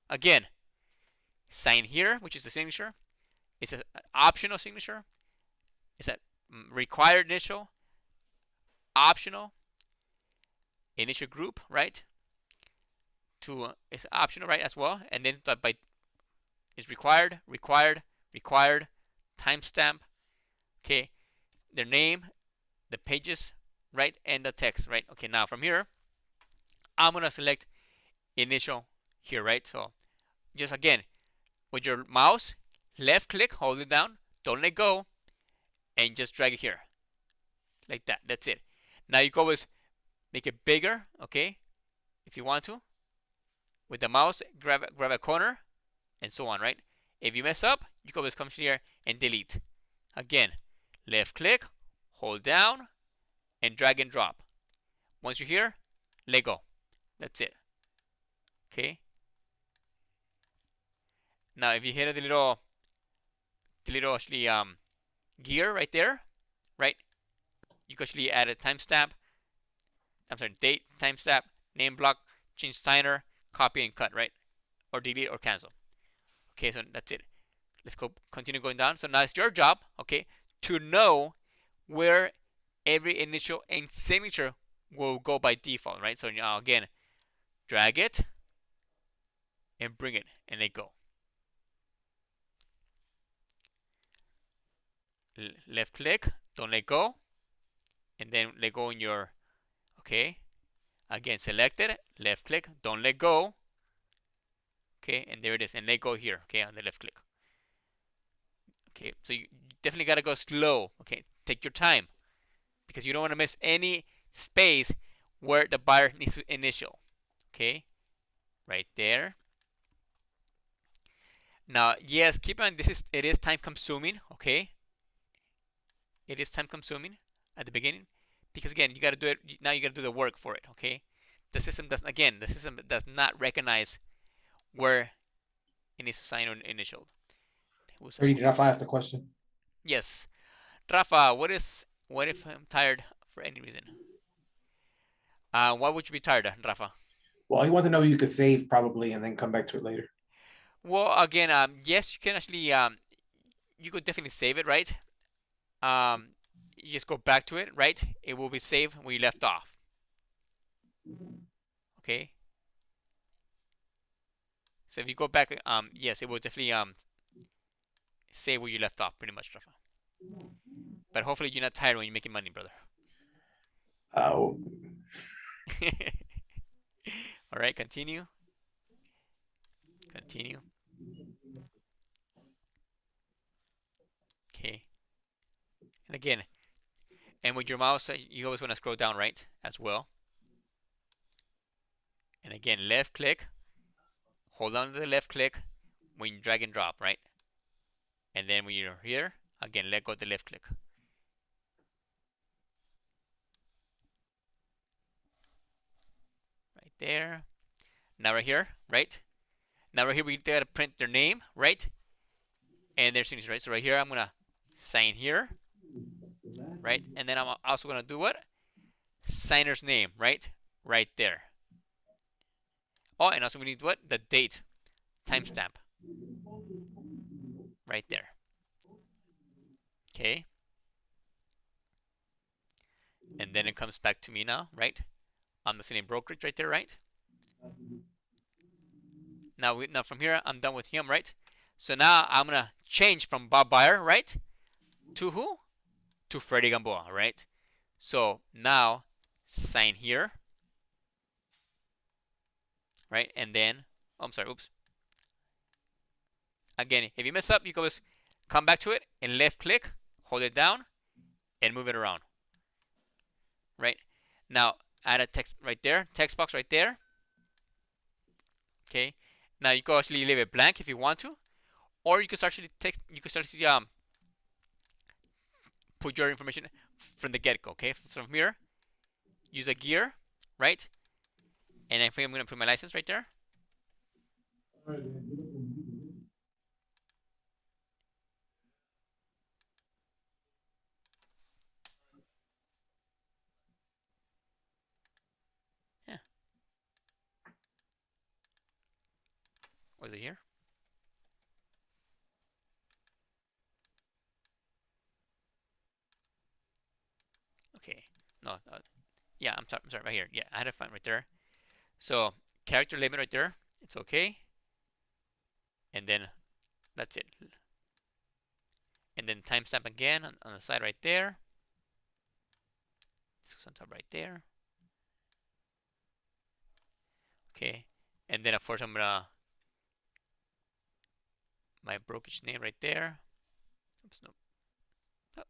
Speaker 1: Again, sign here, which is the signature. It's an optional signature. It's a required initial, optional, initial group, right? It's optional, right, as well. And then by is required, timestamp, okay, their name, the pages, right, and the text, right? Okay, now from here, I'm gonna select initial here, right? So just again, with your mouse, left click, hold it down, don't let go, and just drag it here, like that. That's it. Now you can always make it bigger, okay, if you want to. With the mouse, grab a corner, and so on, right? If you mess up, you can always come here and delete. Again, left click, hold down, and drag and drop. Once you're here, let go. That's it. Okay. Now, if you hit the little actually gear right there, right? You can actually add a timestamp. I'm sorry, date, timestamp, name block, change signer, copy and cut, right? Or delete or cancel. Okay, so that's it. Let's go continue going down. So now it's your job, okay, to know where every initial and signature will go by default, right? So now again, drag it and bring it and let go. Left click, don't let go, and then let go in your, okay, again select it, left click, don't let go, okay, and there it is, and let go here, okay, on the left click. Okay, so you definitely got to go slow, okay, take your time, because you don't want to miss any space where the buyer needs to initial, okay, right there. Now, yes, keep in mind it is time consuming, okay, it is time consuming at the beginning, because again, you got to do it now. You got to do the work for it, okay. The system does not recognize where it needs to sign on initial.
Speaker 3: Did Rafa ask the question?
Speaker 1: Yes, Rafa, what if I'm tired for any reason? Why would you be tired, Rafa?
Speaker 3: Well, he wants to know you could save probably and then come back to it later.
Speaker 1: Well, again, yes, you can actually you could definitely save it, right? You just go back to it, right? It will be saved where you left off. Okay. So if you go back, yes, it will definitely save where you left off, pretty much, Rafa. But hopefully you're not tired when you're making money, brother.
Speaker 3: Oh.
Speaker 1: All right, continue. Continue. Okay. And again, and with your mouse, you always want to scroll down, right, as well. And again, left click, hold on to the left click when you drag and drop, right? And then when you're here, again, let go of the left click. Right there. Now right here, right? Now right here, we gotta print their name, right? And their signature, right? So right here, I'm gonna sign here, right? And then I'm also gonna do what? Signer's name, right? Right there. Oh, and also we need what? The date, timestamp, right there. Okay. And then it comes back to me now, right? I'm the same brokerage right there, right? Now from here, I'm done with him, right? So now I'm gonna change from Bob Buyer, right? To who? To Freddy Gamboa, right? So now sign here, right? And then, oh, I'm sorry, oops. Again, if you mess up, you can just come back to it and left click, hold it down, and move it around, right? Now add a text right there, text box right there. Okay. Now you can actually leave it blank if you want to, or you can start to text. You can start to put your information from the get-go. Okay. From here, use a gear, right? And I think I'm gonna put my license right there. Yeah. Was it here? Okay. No. Yeah, I'm sorry. I'm sorry. Right here. Yeah, I had to find right there. So character limit right there. It's okay. And then that's it. And then timestamp again on the side right there. This goes on top right there. Okay. And then of course I'm gonna my brokerage name right there. Oops, no. Oh.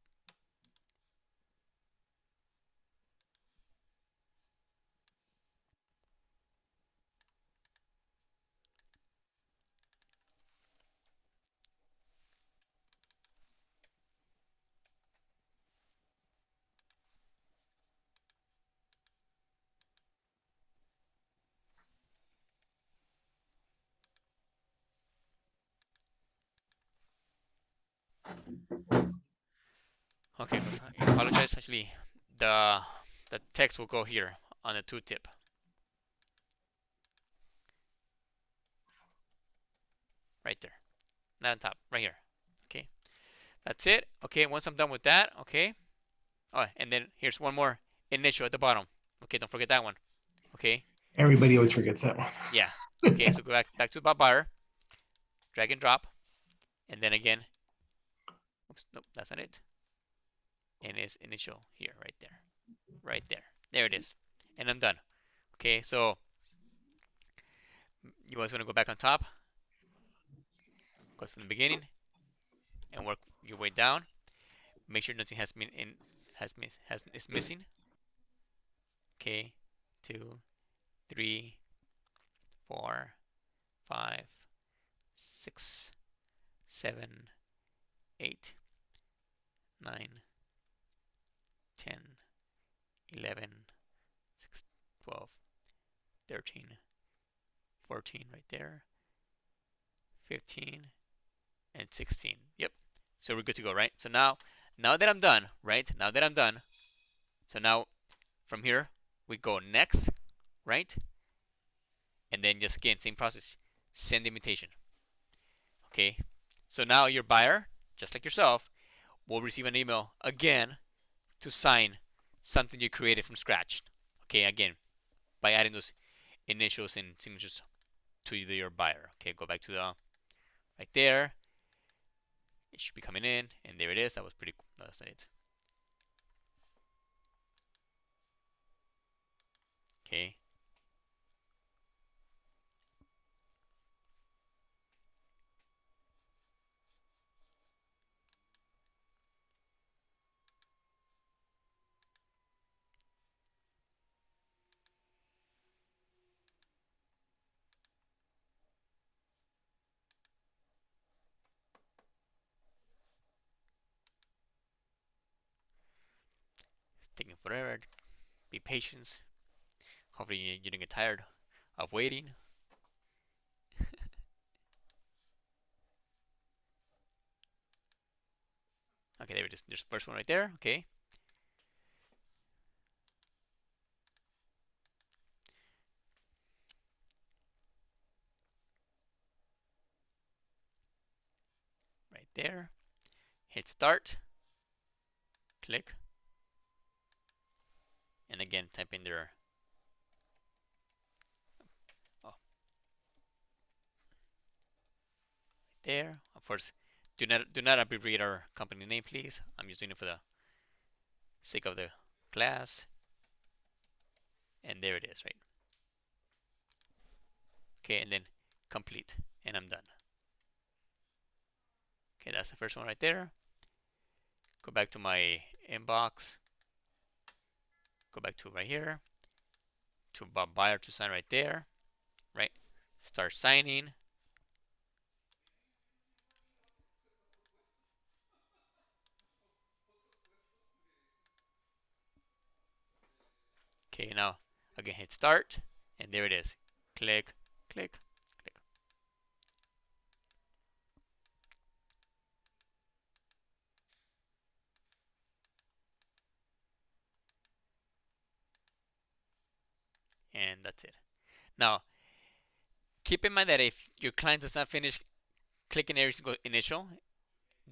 Speaker 1: Okay, folks, I apologize. Actually, the the text will go here on the tooltip. Right there. Not on top. Right here. Okay. That's it. Okay, once I'm done with that, okay. Oh, and then here's one more initial at the bottom. Okay, don't forget that one. Okay.
Speaker 3: Everybody always forgets that one.
Speaker 1: Yeah. Okay, so go back to Bob Buyer, drag and drop, and then again. Oops, nope, that's not it. And it's initial here, right there. Right there. There it is. And I'm done. Okay, so you always want to go back on top, go from the beginning, and work your way down. Make sure nothing has been in is missing. Okay, 2, 3, 4, 5, 6, 7, 8, 9, 10, 11, 12, 13, 14 right there, 15, and 16. Yep. So we're good to go, right? So now that I'm done, right? Now that I'm done, so now from here we go next, right? And then just again, same process. Send the invitation. Okay. So now your buyer, just like yourself, will receive an email again to sign something you created from scratch. Okay, again, by adding those initials and signatures to your buyer. Okay, go back to the right there. It should be coming in, and there it is. That was pretty cool. No, that's not it. Okay. It's taking forever. Be patient. Hopefully you don't get tired of waiting. Okay, there it is. There's the first one right there. Okay. Right there. Hit start. Click. And again, type in their oh, there. Of course, do not abbreviate our company name, please. I'm just doing it for the sake of the class. And there it is, right? Okay, and then complete, and I'm done. Okay, that's the first one right there. Go back to my inbox. Go back to right here. To Bob Buyer to sign right there. Right? Start signing. Okay, now again hit start, and there it is. Click, click, click. And that's it. Now, Keep in mind that if your client does not finish clicking every single initial,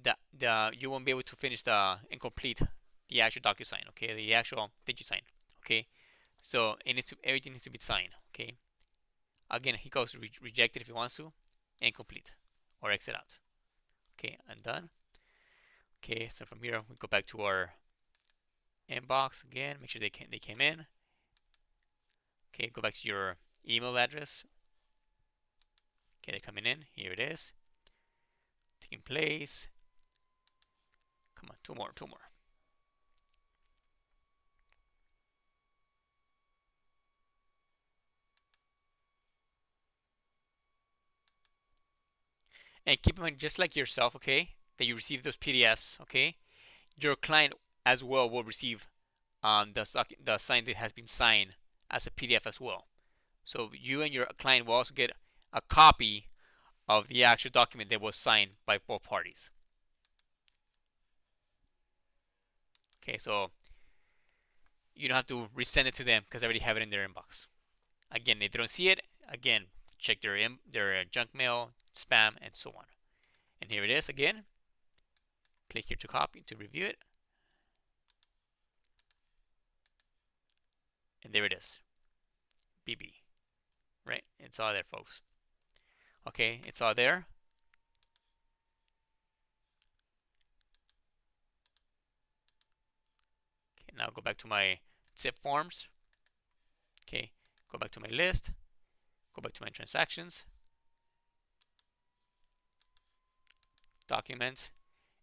Speaker 1: the you won't be able to finish and complete the actual DocuSign. Okay, the actual DigiSign. Okay, so everything needs to be signed. Okay, again, he goes reject it if he wants to, and complete or exit out. Okay, I'm done. Okay, so from here we go back to our inbox again. Make sure they came in. Okay, go back to your email address. Okay, they're coming in. Here it is. Taking place. Come on, two more. And keep in mind, just like yourself, okay, that you receive those PDFs, okay, your client as well will receive the sign that has been signed as a PDF as well. So you and your client will also get a copy of the actual document that was signed by both parties. Okay, so you don't have to resend it to them because they already have it in their inbox. Again, if they don't see it, again, check their junk mail, spam, and so on. And here it is again. Click here to copy to review it. And there it is. BB. Right? It's all there, folks. Okay, it's all there. Okay, now go back to my zip forms. Okay, go back to my list. Go back to my transactions. Documents.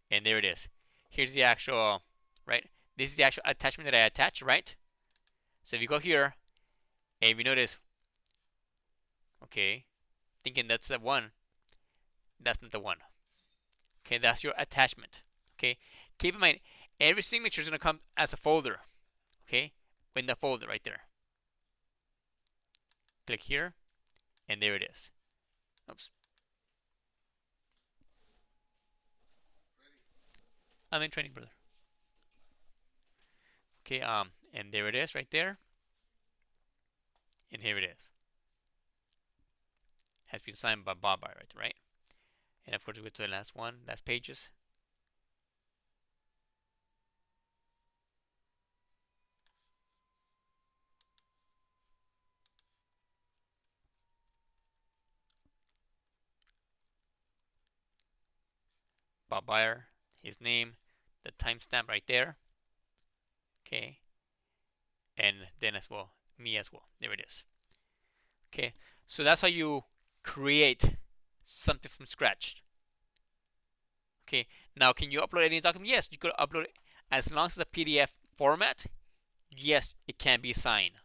Speaker 1: And there it is. Here's the actual, right? This is the actual attachment that I attached, right? So if you go here, and if you notice, okay, thinking that's the one, that's not the one. Okay, that's your attachment. Okay, keep in mind, every signature is going to come as a folder. Okay, in the folder right there. Click here, and there it is. Oops. I'm in training, brother. Okay, and there it is right there. And here it is. Has been signed by Bob Byright, right? And of course, we go to the last one, last pages. Bob Byer, his name, the timestamp right there. Okay. And then as well, me as well. There it is. Okay. So that's how you create something from scratch. Okay. Now, can you upload any document? Yes, you could upload it as long as it's a PDF format. Yes, it can be signed.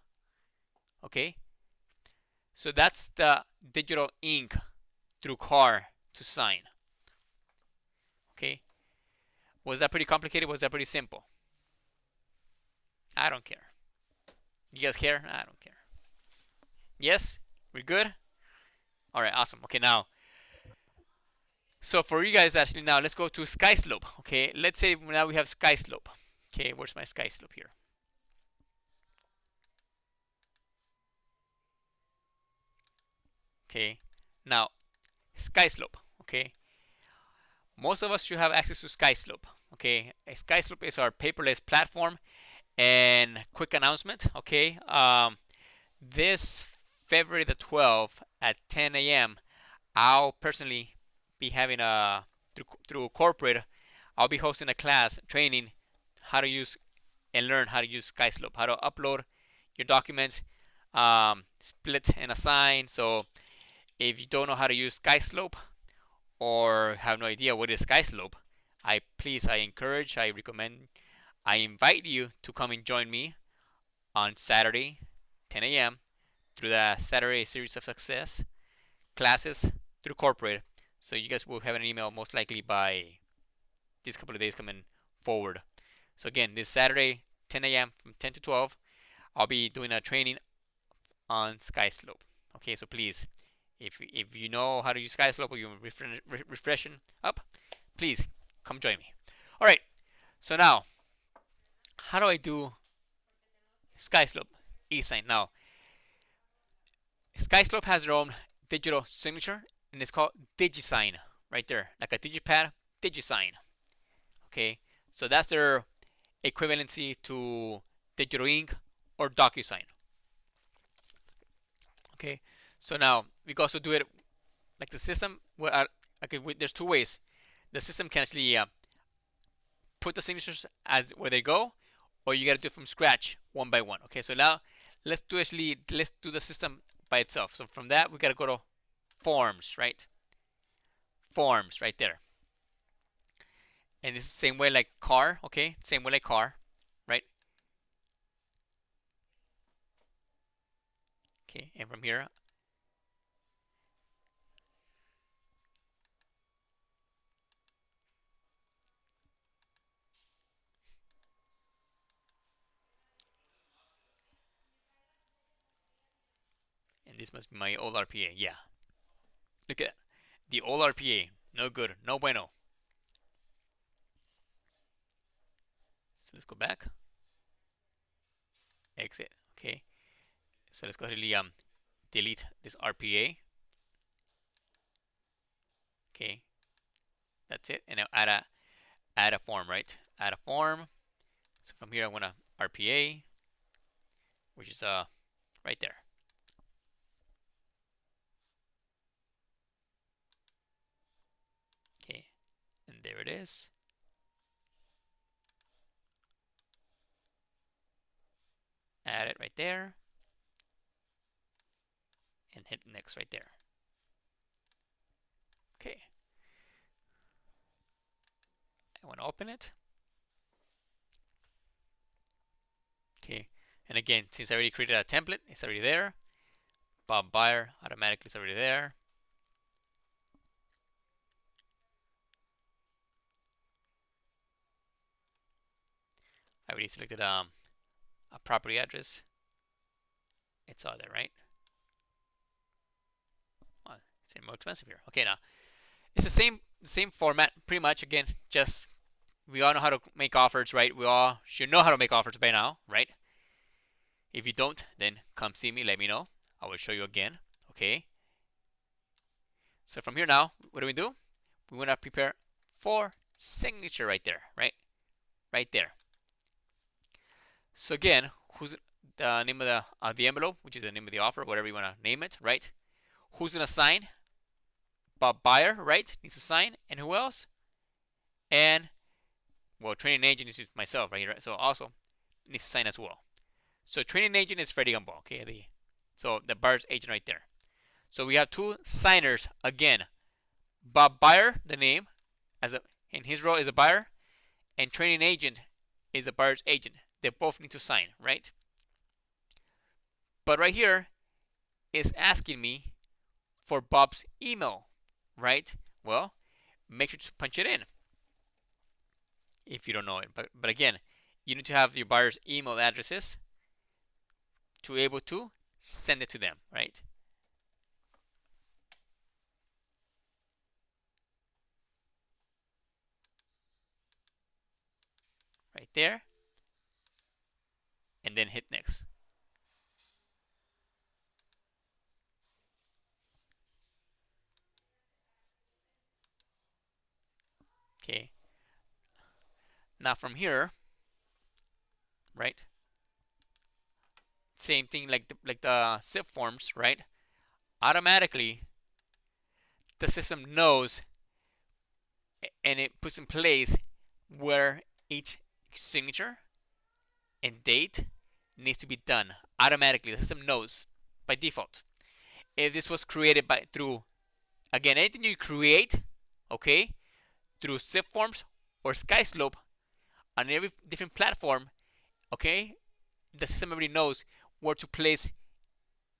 Speaker 1: Okay. So that's the digital ink through CAR to sign. Okay. Was that pretty complicated? Was that pretty simple? I don't care. You guys care? I don't care. Yes? We're good? Alright, awesome. Okay, now. So for you guys, actually, now let's go to SkySlope. Okay, let's say now we have SkySlope. Okay, where's my SkySlope here? Okay, now SkySlope. Okay, most of us should have access to SkySlope. Okay, SkySlope is our paperless platform. And quick announcement. Okay, this February the 12th at 10 a.m. I'll personally be having through corporate. I'll be hosting a class training how to use and learn how to use SkySlope, how to upload your documents, split and assign. So if you don't know how to use SkySlope or have no idea what is SkySlope, I encourage, I recommend, I invite you to come and join me on Saturday, 10 a.m. through the Saturday Series of Success classes through corporate. So you guys will have an email most likely by these couple of days coming forward. So again, this Saturday, 10 a.m. from 10 to 12, I'll be doing a training on SkySlope. Okay, so please, if you know how to use SkySlope or you're refreshing up, please come join me. All right, so now, how do I do SkySlope eSign? Now, SkySlope has their own digital signature, and it's called DigiSign right there, like a digipad, DigiSign. Okay, so that's their equivalency to digital ink or DocuSign. Okay, so now we can also do it like the system. There's two ways. The system can actually put the signatures as where they go, or you got to do it from scratch one by one. Okay, so now let's do the system by itself. So from that we got to go to forms, right? Forms right there. And this is the same way like car, okay? Same way like car, right? Okay, and from here, and this must be my old RPA. Yeah, look at that. The old RPA, no good, no bueno. So let's go back, exit. Okay, so let's go ahead and delete this RPA. Okay, that's it. And now add a form, right? Add a form. So from here I want to RPA, which is right there. Okay, and there it is. Add it right there, and hit next right there. Okay, I want to open it. Okay, and again, since I already created a template, it's already there. Bob Buyer automatically is already there. I already selected a property address. It's all there, right? Well, it's more expensive here. Okay, now it's the same format, pretty much. Again, just we all know how to make offers, right? We all should know how to make offers by now, right? If you don't, then come see me, let me know. I will show you again. Okay. So from here now, what do? We want to prepare for signature right there, right? Right there. So again, who's the name of the envelope, which is the name of the offer, whatever you want to name it, right? Who's gonna sign? Bob Buyer, right? Needs to sign, and who else? And well, training agent is myself right here, right? So also needs to sign as well. So training agent is Freddy Gamboa, okay? So the buyer's agent right there. So we have two signers again. Bob Buyer, the name, in his role is a buyer, and training agent is a buyer's agent. They both need to sign, right? But right here is asking me for Bob's email, right? Well, make sure to punch it in if you don't know it. But again, you need to have your buyer's email addresses to be able to send it to them, right? Right there. And then hit next. Okay. Now from here, right? Same thing like the SIP forms, right? Automatically, the system knows and it puts in place where each signature and date needs to be done automatically. The system knows by default. If this was created through, again, anything you create, okay, through SIP forms or SkySlope on every different platform, okay, the system already knows where to place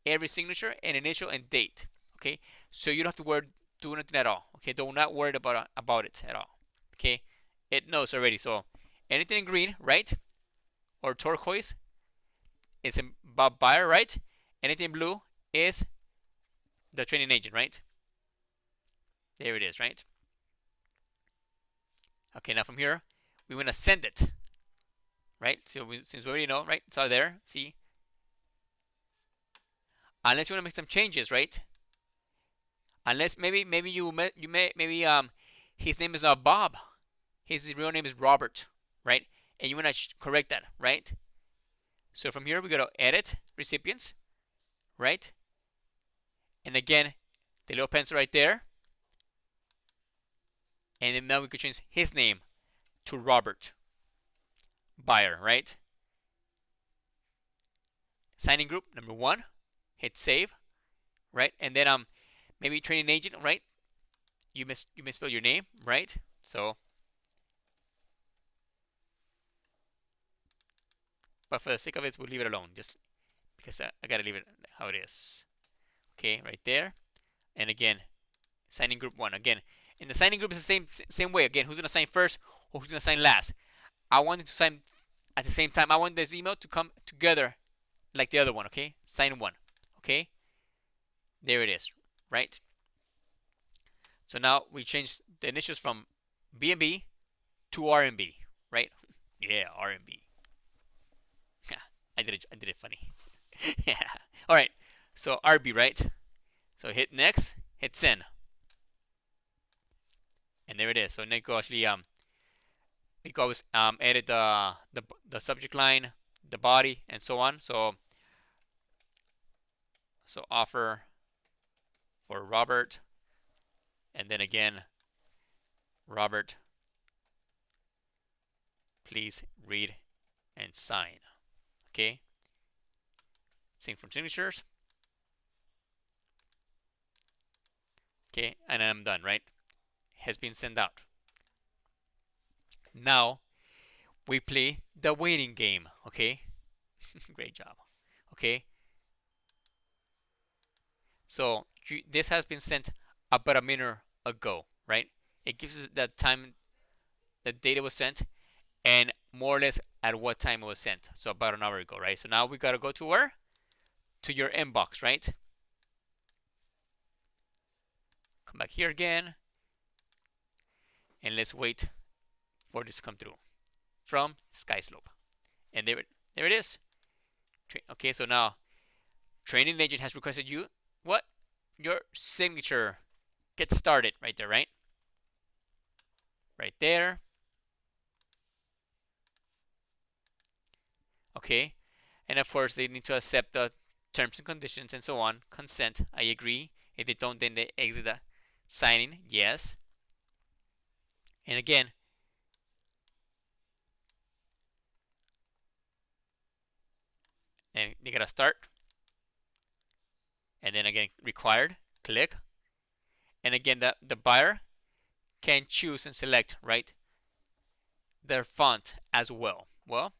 Speaker 1: every signature and initial and date, okay? So you don't have to do anything at all, okay? Do not worry about it at all, okay? It knows already. So anything in green, right, or turquoise is Bob Buyer, right? Anything in blue is the training agent, right? There it is, right? Okay, now from here, we want to send it, right? So since we already know, right? It's all there, see? Unless you want to make some changes, right? Unless maybe his name is Bob. His real name is Robert, right? And you want to correct that, right? So from here we go to edit recipients, right? And again, the little pencil right there. And then now we could change his name to Robert Buyer, right? Signing group number 1, hit save, right? And then maybe training agent, right? You misspelled your name, right? So, but for the sake of it, we'll leave it alone, just because I gotta leave it how it is. Okay, right there. And again, signing group 1 again. In the signing group is the same way. Again, who's gonna sign first or who's gonna sign last? I wanted to sign at the same time. I want this email to come together like the other one. Okay, sign 1. Okay, there it is, right? So now we change the initials from BNB to RMB, right? Yeah, RMB. I did it funny. Yeah. All right. So RB, right? So hit next, hit send, and there it is. So Nico actually we can always edit the subject line, the body, and so on. So offer for Robert, and then again, Robert, please read and sign. Okay. Same from signatures. Okay, and I'm done, right? Has been sent out. Now we play the waiting game. Okay. Great job. Okay. So this has been sent about a minute ago, right? It gives us the time the data was sent and more or less at what time it was sent. So about an hour ago, right? So now we gotta go to where? To your inbox, right? Come back here again. And let's wait for this to come through from SkySlope. And there it is. Okay, so now training agent has requested you what? Your signature. Get started right there, right? Right there. Okay. And of course, they need to accept the terms and conditions and so on. Consent. I agree. If they don't, then they exit the signing. Yes. And again, and they gotta start. And then again, required. Click. And again, the buyer can choose and select, right, their font as well. Well,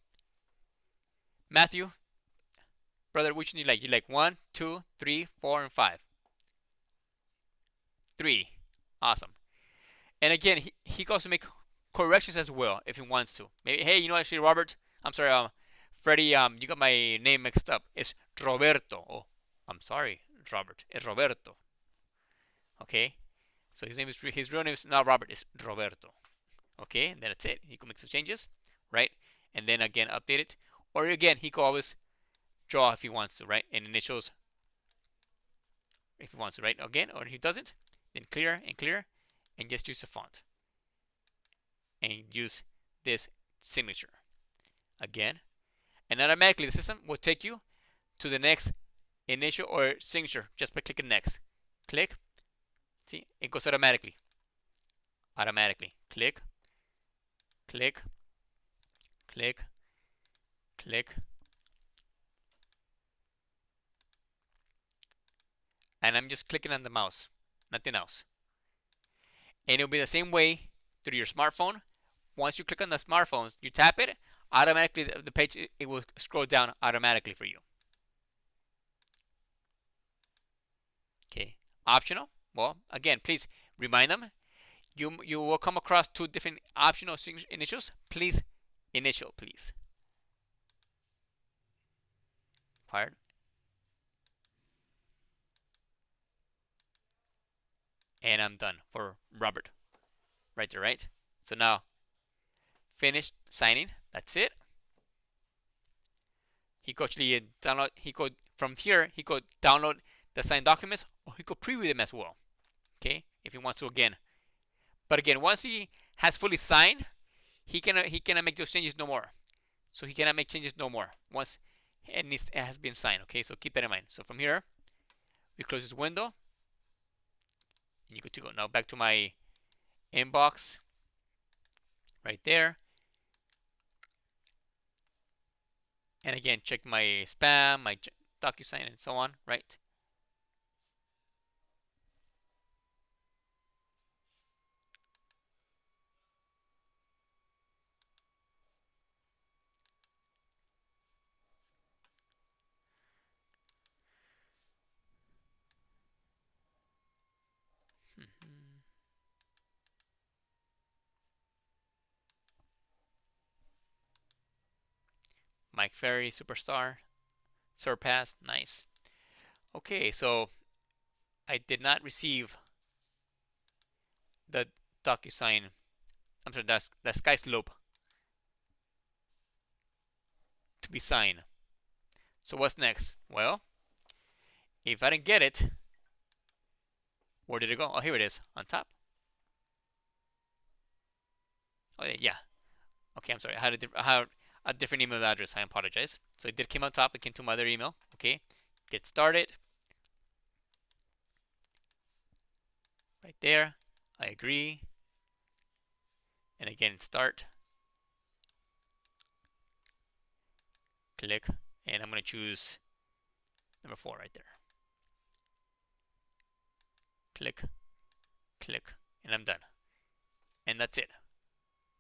Speaker 1: Matthew, brother, which one you like? You like 1, 2, 3, 4, and 5? 3. Awesome. And again, he can also make corrections as well if he wants to. Maybe, hey, you know, actually, Robert, I'm sorry, Freddie, you got my name mixed up. It's Roberto. Oh, I'm sorry, Robert. It's Roberto. Okay, so his real name is not Robert. It's Roberto. Okay, and then that's it. He can make some changes, right? And then again, update it. Or again, he can always draw if he wants to, right? And initials if he wants to, right? Again, or if he doesn't, then clear, and just use the font. And use this signature. Again, and automatically the system will take you to the next initial or signature just by clicking next. Click. See, it goes automatically. Click, click, click, click. And I'm just clicking on the mouse, nothing else. And it'll be the same way through your smartphone. Once you click on the smartphones, you tap it, automatically the page, it will scroll down automatically for you. Okay, optional. Well, again, please remind them. You will come across 2 different optional initials. Please initial, please. Required. And I'm done for Robert. Right there, right? So now, finish signing. That's it. He could actually download. He could from here. He could download the signed documents, or he could preview them as well. Okay, if he wants to again. But again, once he has fully signed, he cannot make those changes no more. So he cannot make changes no more once it has been signed. Okay, so keep that in mind. So from here, we close this window, and you good to go. Now back to my inbox, right there. And again, check my spam, my DocuSign, and so on, right? Mike Ferry, superstar, surpassed, nice. Okay, so I did not receive the DocuSign. I'm sorry, that's the SkySlope to be signed. So what's next? Well, if I didn't get it, where did it go? Oh, here it is on top. Oh yeah. Okay, I'm sorry. I had a different email address. I apologize. So it did come on top. It came to my other email. Okay, get started. Right there. I agree. And again, start. Click, and I'm going to choose number 4 right there. Click, click, and I'm done. And that's it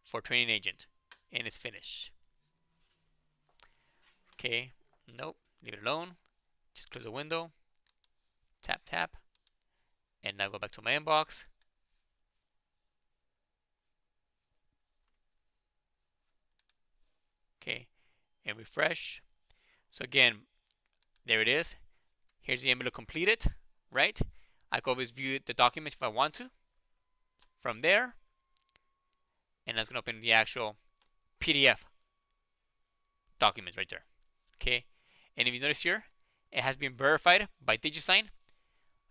Speaker 1: for training agent, and it's finished. Okay, nope, leave it alone. Just close the window, tap, tap, and now go back to my inbox. Okay, and refresh. So again, there it is. Here's the envelope completed, right? I can always view the document if I want to from there, and that's gonna open the actual PDF document right there. Okay, and if you notice here, it has been verified by DigiSign.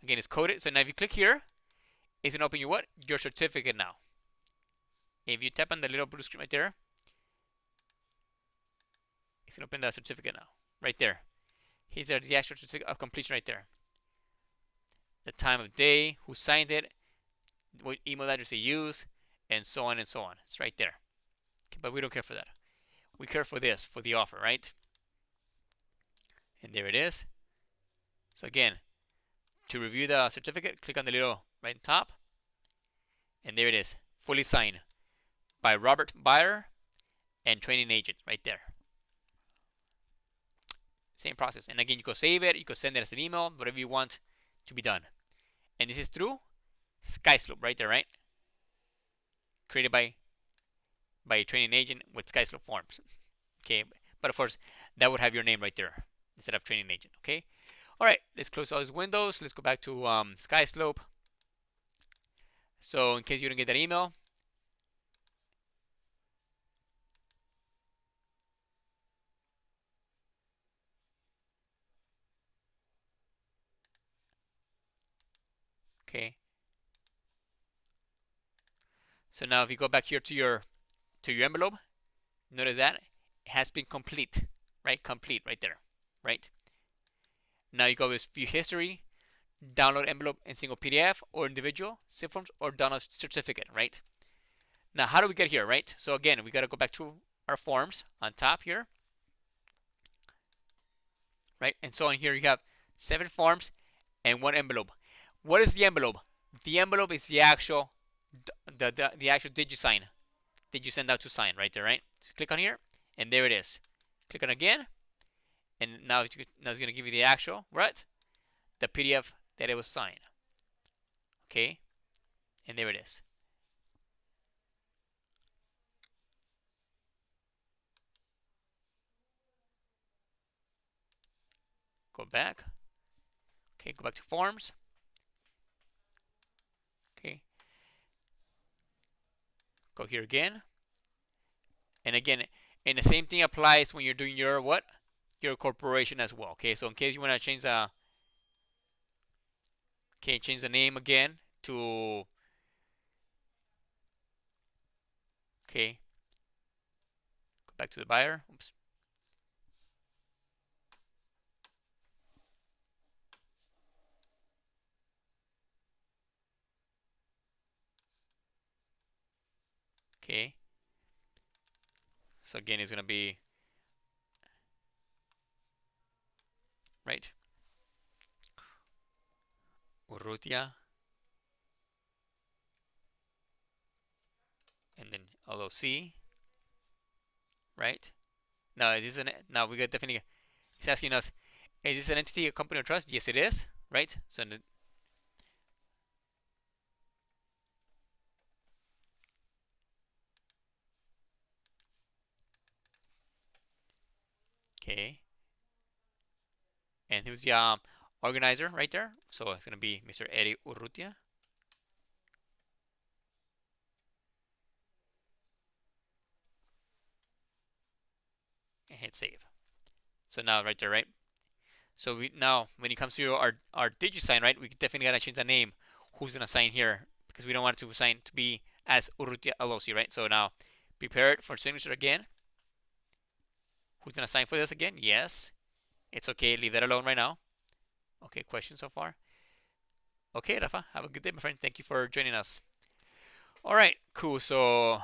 Speaker 1: Again, it's coded. So now if you click here, it's gonna open you what? Your certificate now. If you tap on the little blue screen right there, it's gonna open the certificate now, right there. Here's the actual certificate of completion right there. The time of day, who signed it, what email address they use, and so on and so on. It's right there. Okay, but we don't care for that. We care for this, for the offer, right? And there it is. So again, to review the certificate, click on the little right on top. And there it is, fully signed by Robert Buyer and training agent right there. Same process. And again, you can save it, you can send it as an email, whatever you want to be done. And this is through SkySlope right there, right? Created by a training agent with SkySlope forms. Okay, but of course, that would have your name right there instead of training agent. Okay. All right, let's close all these windows. Let's go back to SkySlope. So in case you didn't get that email, okay. So now if you go back here to your envelope, notice that it has been complete, right? Complete right there, right? Now you go with view history, download envelope in single PDF or individual zip forms, or download certificate, right? Now how do we get here, right? So again, we got to go back to our forms on top here, right? And so on here you have 7 forms and 1 envelope. What is the envelope? The envelope is the actual actual DigiSign that you send out to sign right there, right? So click on here, and there it is. Click on again, and now it's going to give you the actual, right? The PDF that it was signed. Okay, and there it is. Go back. Okay, go back to forms. Okay. Go here again. And again, and the same thing applies when you're doing your what? Your corporation as well. Okay, so in case you want to change the change the name again to, okay, go back to the buyer. Oops. Okay. So again, it's gonna be right. Urrutia, and then LLC, right? Now is this now we got definitely, it's asking us, is this an entity, a company, or trust? Yes, it is, right? So and okay, and who's the organizer right there? So it's gonna be Mr. Eddie Urrutia, and hit save. So now right there, right? So we now when it comes to our DigiSign, right? We definitely gotta change the name. Who's gonna sign here? Because we don't want it to sign to be as Urrutia LLC, right? So now prepare it for signature again. Who's gonna sign for this again? Yes. It's okay. Leave that alone right now. Okay, questions so far? Okay, Rafa. Have a good day, my friend. Thank you for joining us. All right, cool. So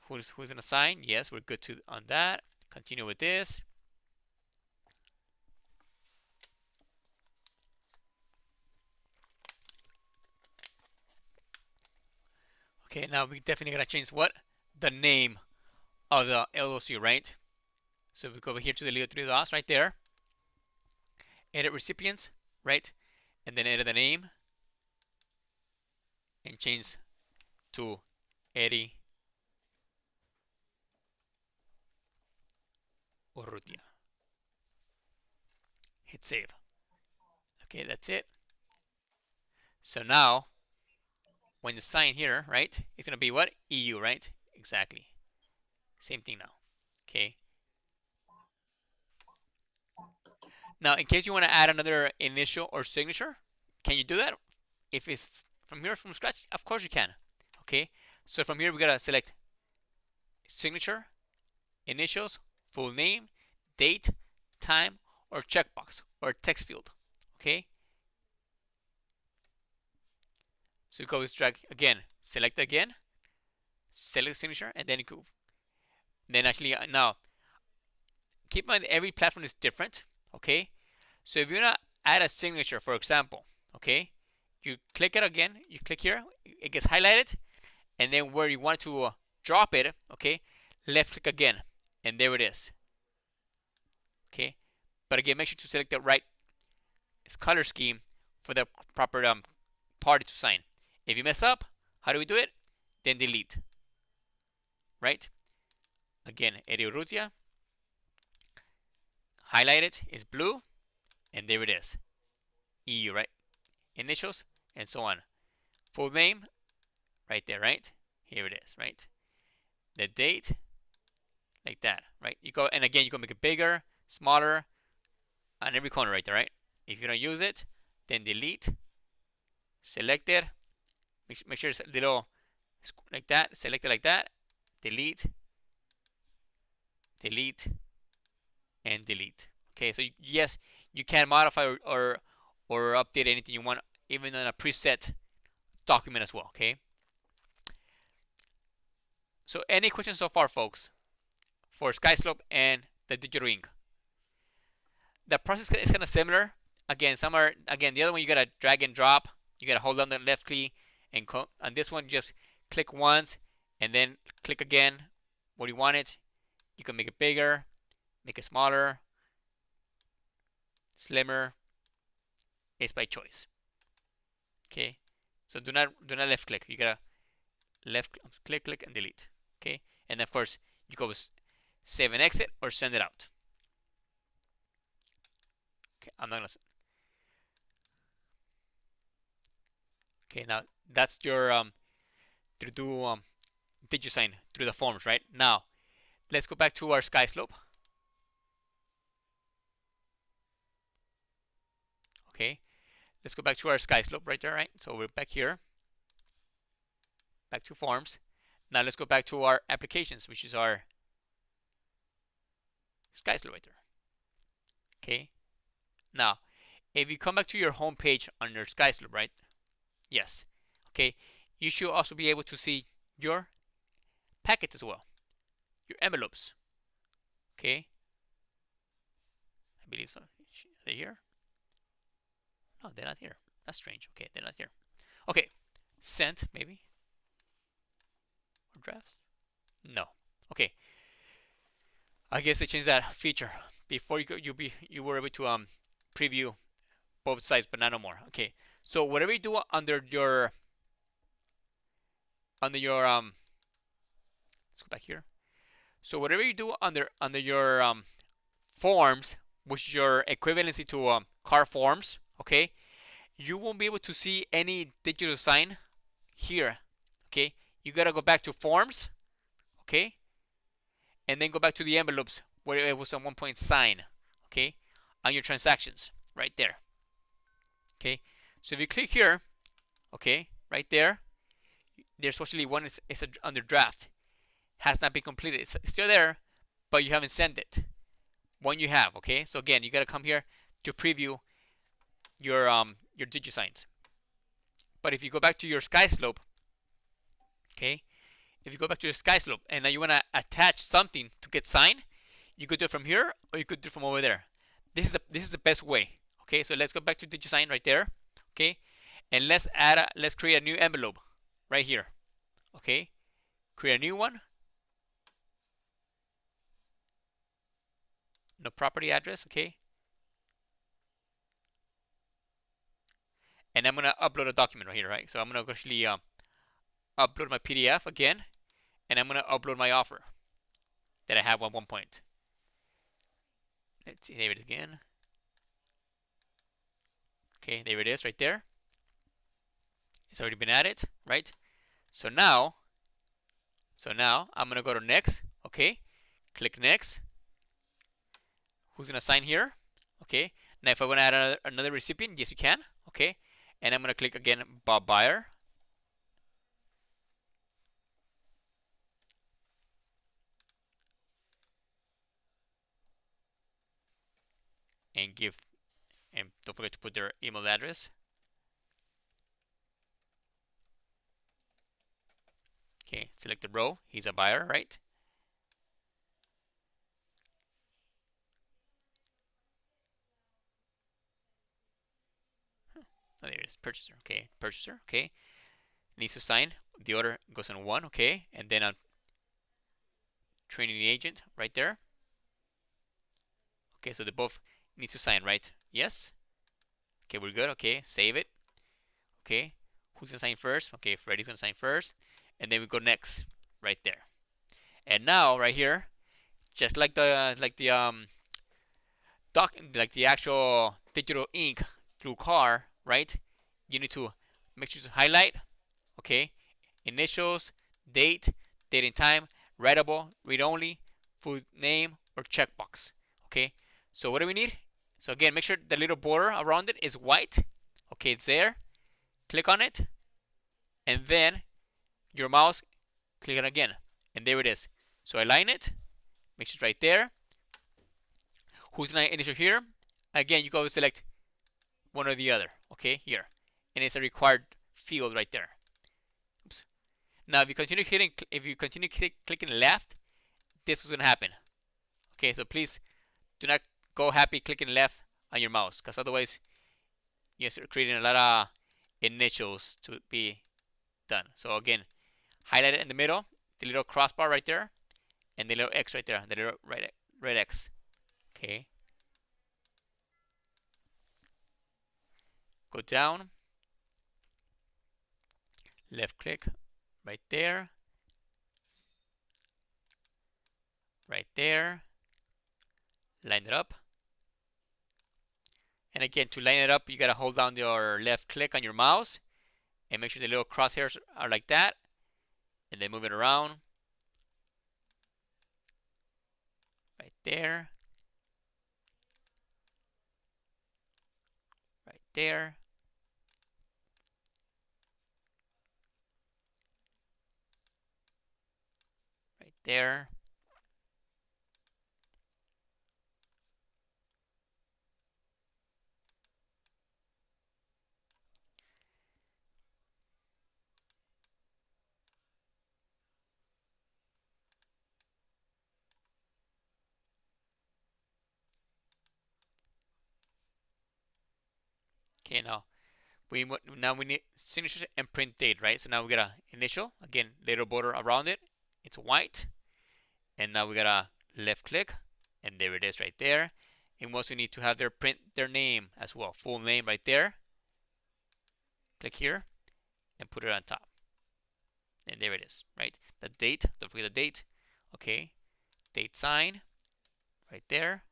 Speaker 1: who's gonna sign? Yes, we're good to on that. Continue with this. Okay, now we definitely gotta change what? The name of the LLC, right? So we go over here to the little three dots right there. Edit recipients, right? And then edit the name and change to Eddie Urrutia. Hit save. Okay, that's it. So now when you sign here, right, it's gonna be what? EU, right? Exactly. Same thing now. Okay. Now, in case you want to add another initial or signature, can you do that? If it's from here from scratch, of course you can. Okay. So from here we gotta select signature, initials, full name, date, time, or checkbox or text field. Okay. So you go with drag again, select again, select signature, and then you go. Then actually now keep in mind every platform is different. Okay. So if you wanna add a signature, for example, okay, you click it again, you click here, it gets highlighted, and then where you want to drop it, okay, left click again, and there it is. Okay, but again, make sure to select the right color scheme for the proper party to sign. If you mess up, how do we do it? Then delete. Right? Again, Eddie Urrutia. Highlight it is blue, and there it is. EU, right? Initials, and so on. Full name, right there, right? Here it is, right? The date, like that, right? You go, and again, you can make it bigger, smaller, on every corner right there, right? If you don't use it, then delete, select it, make sure it's a little like that, select it like that, delete, delete, and delete. Okay, so yes, you can modify or update anything you want, even on a preset document as well. Okay. So any questions so far, folks, for SkySlope and the Digital Ink? The process is kind of similar. Again, some are the other one you gotta drag and drop. You gotta hold down the left key and on this one just click once and then click again where you want it. You can make it bigger, make it smaller, slimmer. It's by choice. Okay, so do not left click. You gotta left click and delete. Okay, and of course you go with save and exit or send it out. Okay, I'm not gonna. Okay, now that's your to do DigiSign through the forms, right? Now let's go back to our SkySlope. Okay, let's go back to our SkySlope right there, right? So we're back here. back to forms. Now let's go back to our applications, which is our SkySlope right there. Okay. Now, if you come back to your home page on your SkySlope, right? Yes. Okay. You should also be able to see your packets as well, your envelopes. Okay. I believe so. Are they here? No, they're not here. That's strange. Okay, they're not here. Okay. Sent, maybe. Or drafts? No. Okay. I guess they changed that feature. Before you were able to preview both sides, but not no more. Okay. So whatever you do under your let's go back here. So whatever you do under your forms, which is your equivalency to car forms, okay, you won't be able to see any digital sign here. Okay, you gotta go back to forms, okay, and then go back to the envelopes where it was at one point sign, okay, on your transactions right there. Okay, so if you click here, okay, right there, there's actually one is under draft, has not been completed. It's still there, but you haven't sent it. One you have, okay. So again, you gotta come here to preview your DigiSigns. But if you go back to your SkySlope, okay, if you go back to your SkySlope and now you wanna attach something to get signed, you could do it from here or you could do it from over there. This is the best way. Okay, so let's go back to DigiSign right there. Okay, and let's create a new envelope right here. Okay, create a new one. No property address. Okay, and I'm gonna upload a document right here, right? So I'm gonna actually upload my PDF again, and I'm gonna upload my offer that I have at one point. Let's see, there it is again. Okay, there it is right there. It's already been added, right? So now I'm gonna go to next. Okay, click next. Who's gonna sign here? Okay. Now if I want to add another recipient, yes you can. Okay, and I'm gonna click again Bob Buyer. And don't forget to put their email address. Okay, select the row. He's a buyer, right? Oh, there it is. Purchaser. Okay, purchaser. Okay, needs to sign. The order goes on 1. Okay, and then on training the agent right there. Okay, so they both need to sign, right? Yes. Okay, we're good. Okay, save it. Okay, who's gonna sign first? Okay, Freddy's gonna sign first, and then we go next right there. And now right here, just like the actual digital ink through car, right? You need to make sure to highlight. Okay, initials, date and time, writable, read only, full name or checkbox. Okay, so what do we need? So again, make sure the little border around it is white. Okay, it's there. Click on it, and then your mouse, click it again, and there it is. So align it, make sure it's right there. Who's gonna initial here? Again, you go select one or the other. Okay, here, and it's a required field right there. Oops. Now, if you continue clicking left, this was gonna happen. Okay, so please do not go happy clicking left on your mouse, because otherwise you're creating a lot of initials to be done. So again, highlight it in the middle, the little crossbar right there, and the little X right there, the little red X. Okay. Go down, left click, right there, line it up. And again, to line it up, you gotta hold down your left click on your mouse and make sure the little crosshairs are like that, and then move it around. Right there. Right there. there. Okay, now we need signature and print date, right? So now we got a initial, again, little border around it. It's white. And now we got a left click, and there it is right there. And once we need to have their print their name as well, full name right there. Click here and put it on top. And there it is, right? The date, don't forget the date. Okay, date sign right there.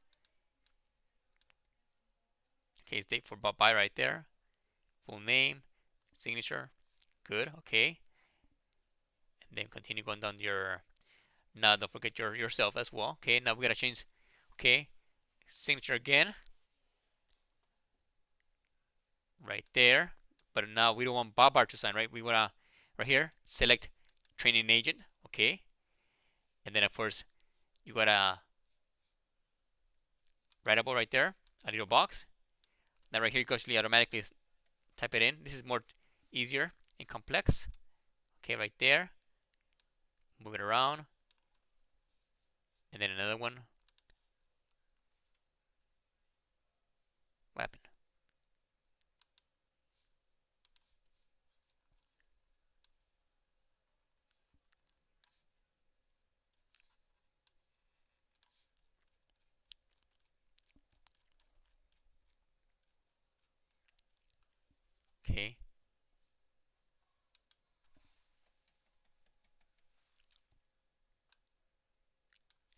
Speaker 1: Okay, it's date for Bob by right there. Full name, signature, good, okay. And then continue going down your, now don't forget yourself as well. Okay, now we gotta change, okay, signature again, right there. But now we don't want Bob Bar to sign, right? We wanna, right here, select training agent, okay. And then of course, you gotta writable right there, a little box. Now right here, you can actually automatically type it in. This is more easier and complex. Okay, right there. Move it around. And then another one. What happened? Okay.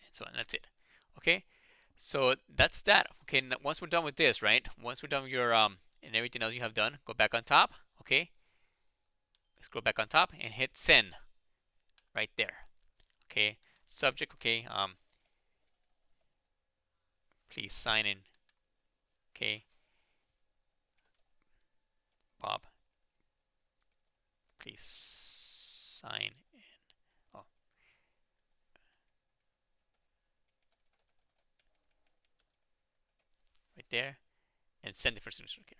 Speaker 1: And so on. That's it. Okay. So that's that. Okay. Now, once we're done with this, right? Once we're done with your and everything else you have done, go back on top. Okay. Scroll back on top and hit send right there. Okay. Subject. Okay. Please sign in. Okay. Bob, please sign in. Oh, right there, and send it for signature here.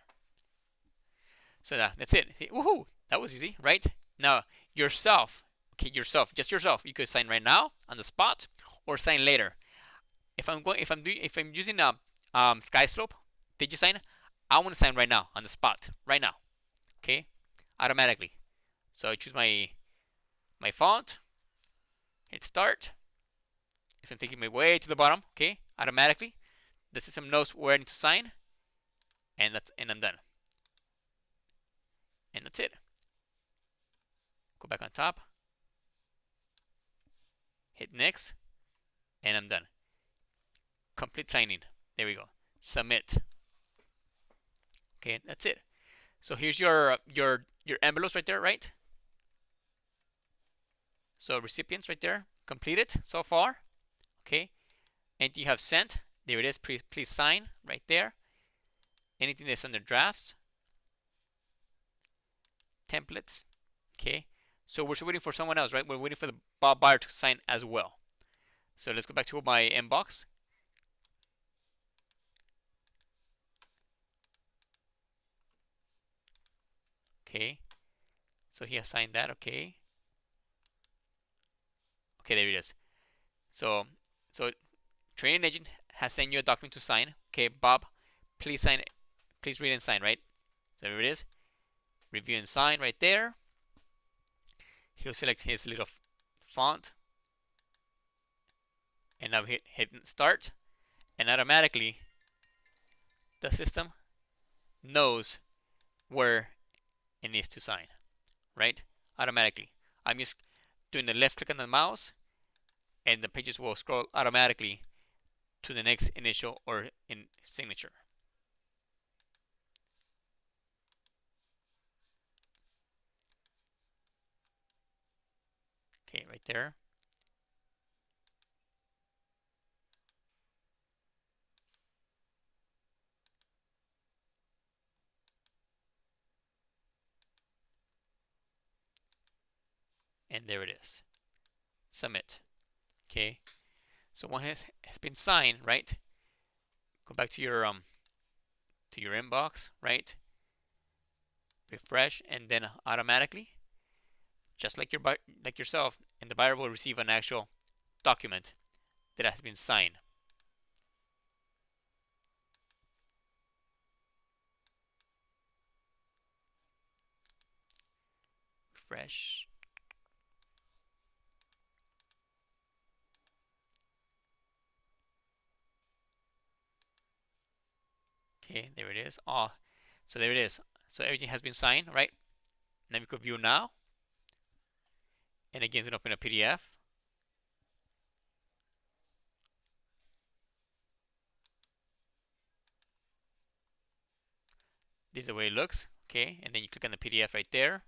Speaker 1: So that's it. Woohoo! That was easy, right? Now yourself, okay, just yourself. You could sign right now on the spot, or sign later. If I'm using a SkySlope, did you sign? I want to sign right now on the spot, right now. Okay, automatically. So I choose my font, hit start. It's gonna take me way to the bottom. Okay, automatically. The system knows where I need to sign, and I'm done. And that's it. Go back on top, hit next, and I'm done. Complete signing. There we go. Submit. Okay, that's it. So here's your envelopes right there, right? So recipients right there, completed so far. Okay, and you have sent. There it is. Please sign right there. Anything that's under drafts, templates. Okay, so we're still waiting for someone else, right? We're waiting for the Bob Buyer to sign as well. So let's go back to my inbox. Okay, so he has signed that. Okay, okay, there it is. So training agent has sent you a document to sign. Okay, Bob, please sign it. Please read and sign, right? So there it is. Review and sign right there. He'll select his little font. And now hit start. And automatically, the system knows where it needs to sign, right? Automatically. I'm just doing the left click on the mouse, and the pages will scroll automatically to the next initial or in signature. Okay, right there. And there it is. Submit. Okay, so one has been signed, right? Go back to your inbox, right? Refresh, and then automatically, just like like yourself, and the buyer will receive an actual document that has been signed. Refresh. Okay, there it is. Oh, so there it is. So everything has been signed, right? Now we could view now. And again, it's going to open a PDF. This is the way it looks. Okay, and then you click on the PDF right there.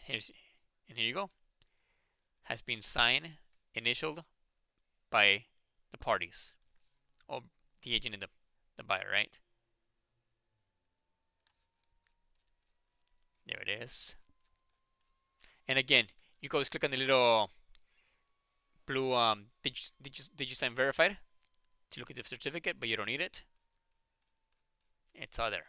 Speaker 1: And here you go. Has been signed, initialed by the parties, or the agent and the buyer, right? There it is. And again, you go click on the little blue did you sign verified to look at the certificate, but you don't need it. It's all there.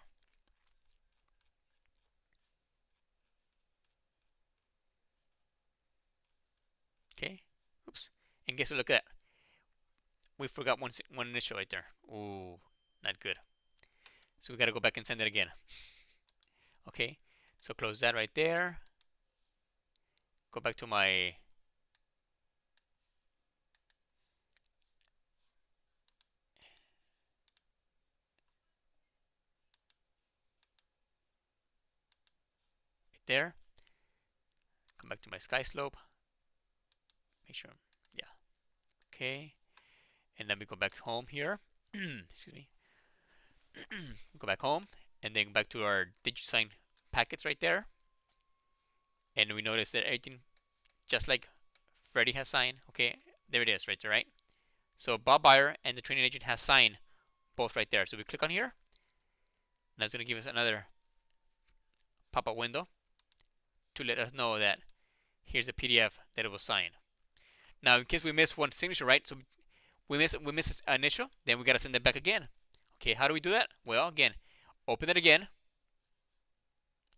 Speaker 1: Okay. Oops. And guess what? Look at that. We forgot one initial right there. Ooh, not good. So we got to go back and send it again. Okay. So close that right there. Go back to my right there. Come back to my SkySlope. Make sure. Yeah. Okay. And then we go back home here. Excuse me. Go back home and then back to our DigiSign packets right there. And we notice that everything, just like Freddie has signed, okay, there it is right there, right? So Bob Buyer and the training agent has signed both right there. So we click on here. Now it's going to give us another pop-up window to let us know that here's the PDF that it was signed. Now, in case we miss one signature, right? So we miss this initial, then we got to send it back again. Okay, how do we do that? Well, again, open it again,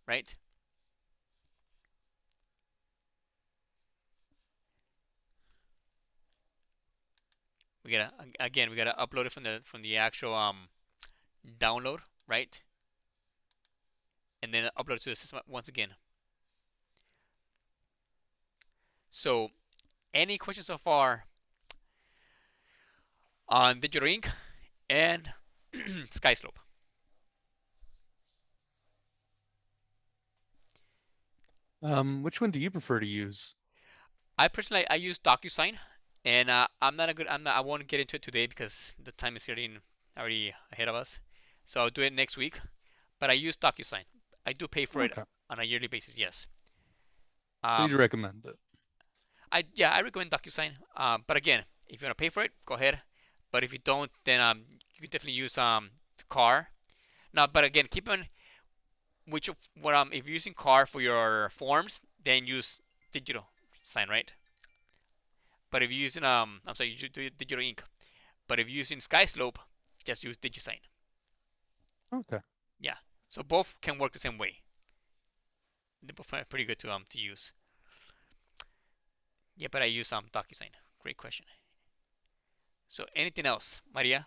Speaker 1: right? We gotta upload it from the actual download, right? And then upload it to the system once again. So, any questions so far on Digital Ink and SkySlope?
Speaker 4: Which one do you prefer to use?
Speaker 1: I personally use DocuSign, and I won't get into it today because the time is already ahead of us. So I'll do it next week. But I use DocuSign. I do pay for it on a yearly basis. Yes.
Speaker 4: So you'd recommend it?
Speaker 1: I recommend DocuSign. But again, if you want to pay for it, go ahead. But if you don't, then you can definitely use Car. Now, but again, keep on if you're using Car for your forms, then use Digital Sign, right? But if you're using you should do Digital Ink. But if you're using SkySlope, just use DigiSign.
Speaker 4: Okay.
Speaker 1: Yeah. So both can work the same way. They're both pretty good to use. Yeah, but I use DocuSign. Great question. So anything else, Maria?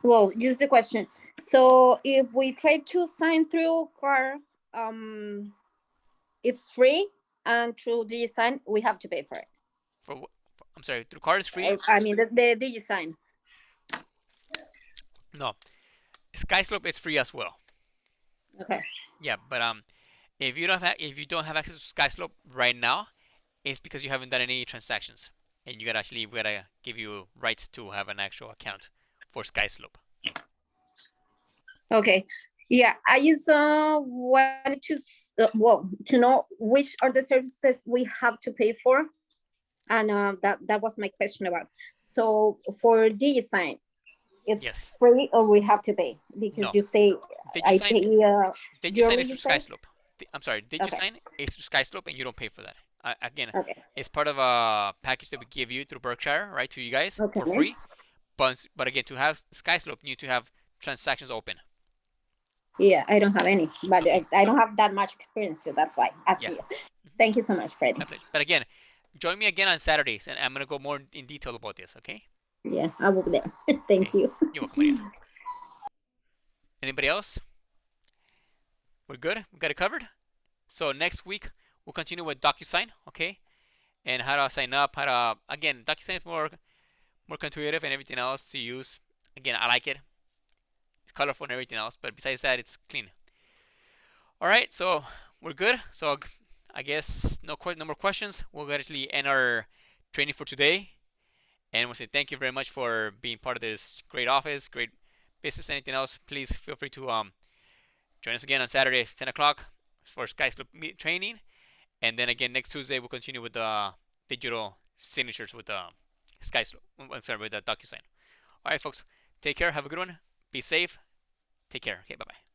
Speaker 5: Well, just a question. So if we try to sign through Car, it's free, and through DigiSign we have to pay for it.
Speaker 1: I'm sorry, through Car is free?
Speaker 5: I mean the DigiSign.
Speaker 1: No, SkySlope is free as well.
Speaker 5: Okay.
Speaker 1: Yeah, but if you don't have access to SkySlope right now, it's because you haven't done any transactions, and we gotta give you rights to have an actual account for SkySlope.
Speaker 5: Okay. Yeah, I just wanted to know which are the services we have to pay for, and that was my question about. So for DigiSign, it's free or we have to pay? Because you say I pay.
Speaker 1: DigiSign is through SkySlope. I'm sorry, DigiSign is SkySlope, and you don't pay for that. Again,
Speaker 5: Okay,
Speaker 1: it's part of a package that we give you through Berkshire, right, to you guys for
Speaker 5: Okay.
Speaker 1: free. But again, to have SkySlope, you need to have transactions open.
Speaker 5: yeah, I don't have any, but
Speaker 1: Okay.
Speaker 5: I don't have that much experience, so that's why asking
Speaker 1: Yeah.
Speaker 5: you. Thank you so much, Freddy.
Speaker 1: My pleasure. But again, join me again on Saturdays, and I'm gonna go more in detail about this. Okay?
Speaker 5: Yeah, I will be there. Thank
Speaker 1: Okay.
Speaker 5: you.
Speaker 1: You're welcome, Maria. Anybody else? We're good. We got it covered. So next week we'll continue with DocuSign, okay? And how to sign up. How to again, DocuSign is more intuitive and everything else to use. Again, I like it. It's colorful and everything else, but besides that, it's clean. All right, so we're good. So I guess no more questions. We'll actually end our training for today. And we'll say thank you very much for being part of this great office, great business. Anything else, please feel free to join us again on Saturday, 10 o'clock for SkySlope training. And then again, next Tuesday, we'll continue with the digital signatures with SkySlope. I'm sorry, with the DocuSign. All right, folks, take care. Have a good one. Be safe. Take care. Okay, bye-bye.